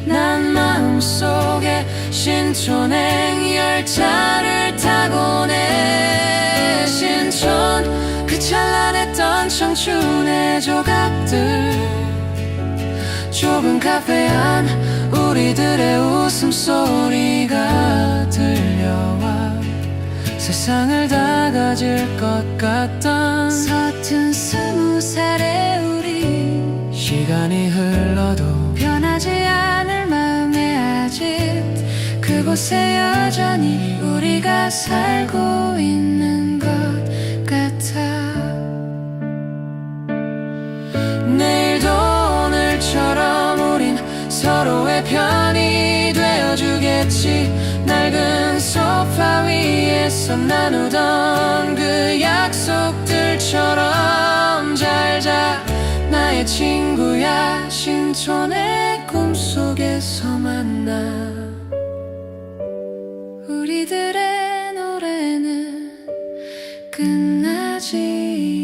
난 마음속에 신촌행 열차를 타고 내. 신촌 그 찬란했던 청춘의 조각들, 좁은 카페 안 우리들의 웃음소리가 들려와 세상을 다 가질 것 같던 서툰 20살의 우리. 시간이 흘러도 변하지 않을 마음에 아직 그곳에 여전히 우리가 살고 있는 것 같아. 내일도 오늘처럼 우린 서로의 편이 되어주겠지. 낡은 소파 위에서 나누던 그 약속들처럼 잘 자 나의 친구야. 신촌의 꿈속에서 만나 우리들의 노래는 끝나지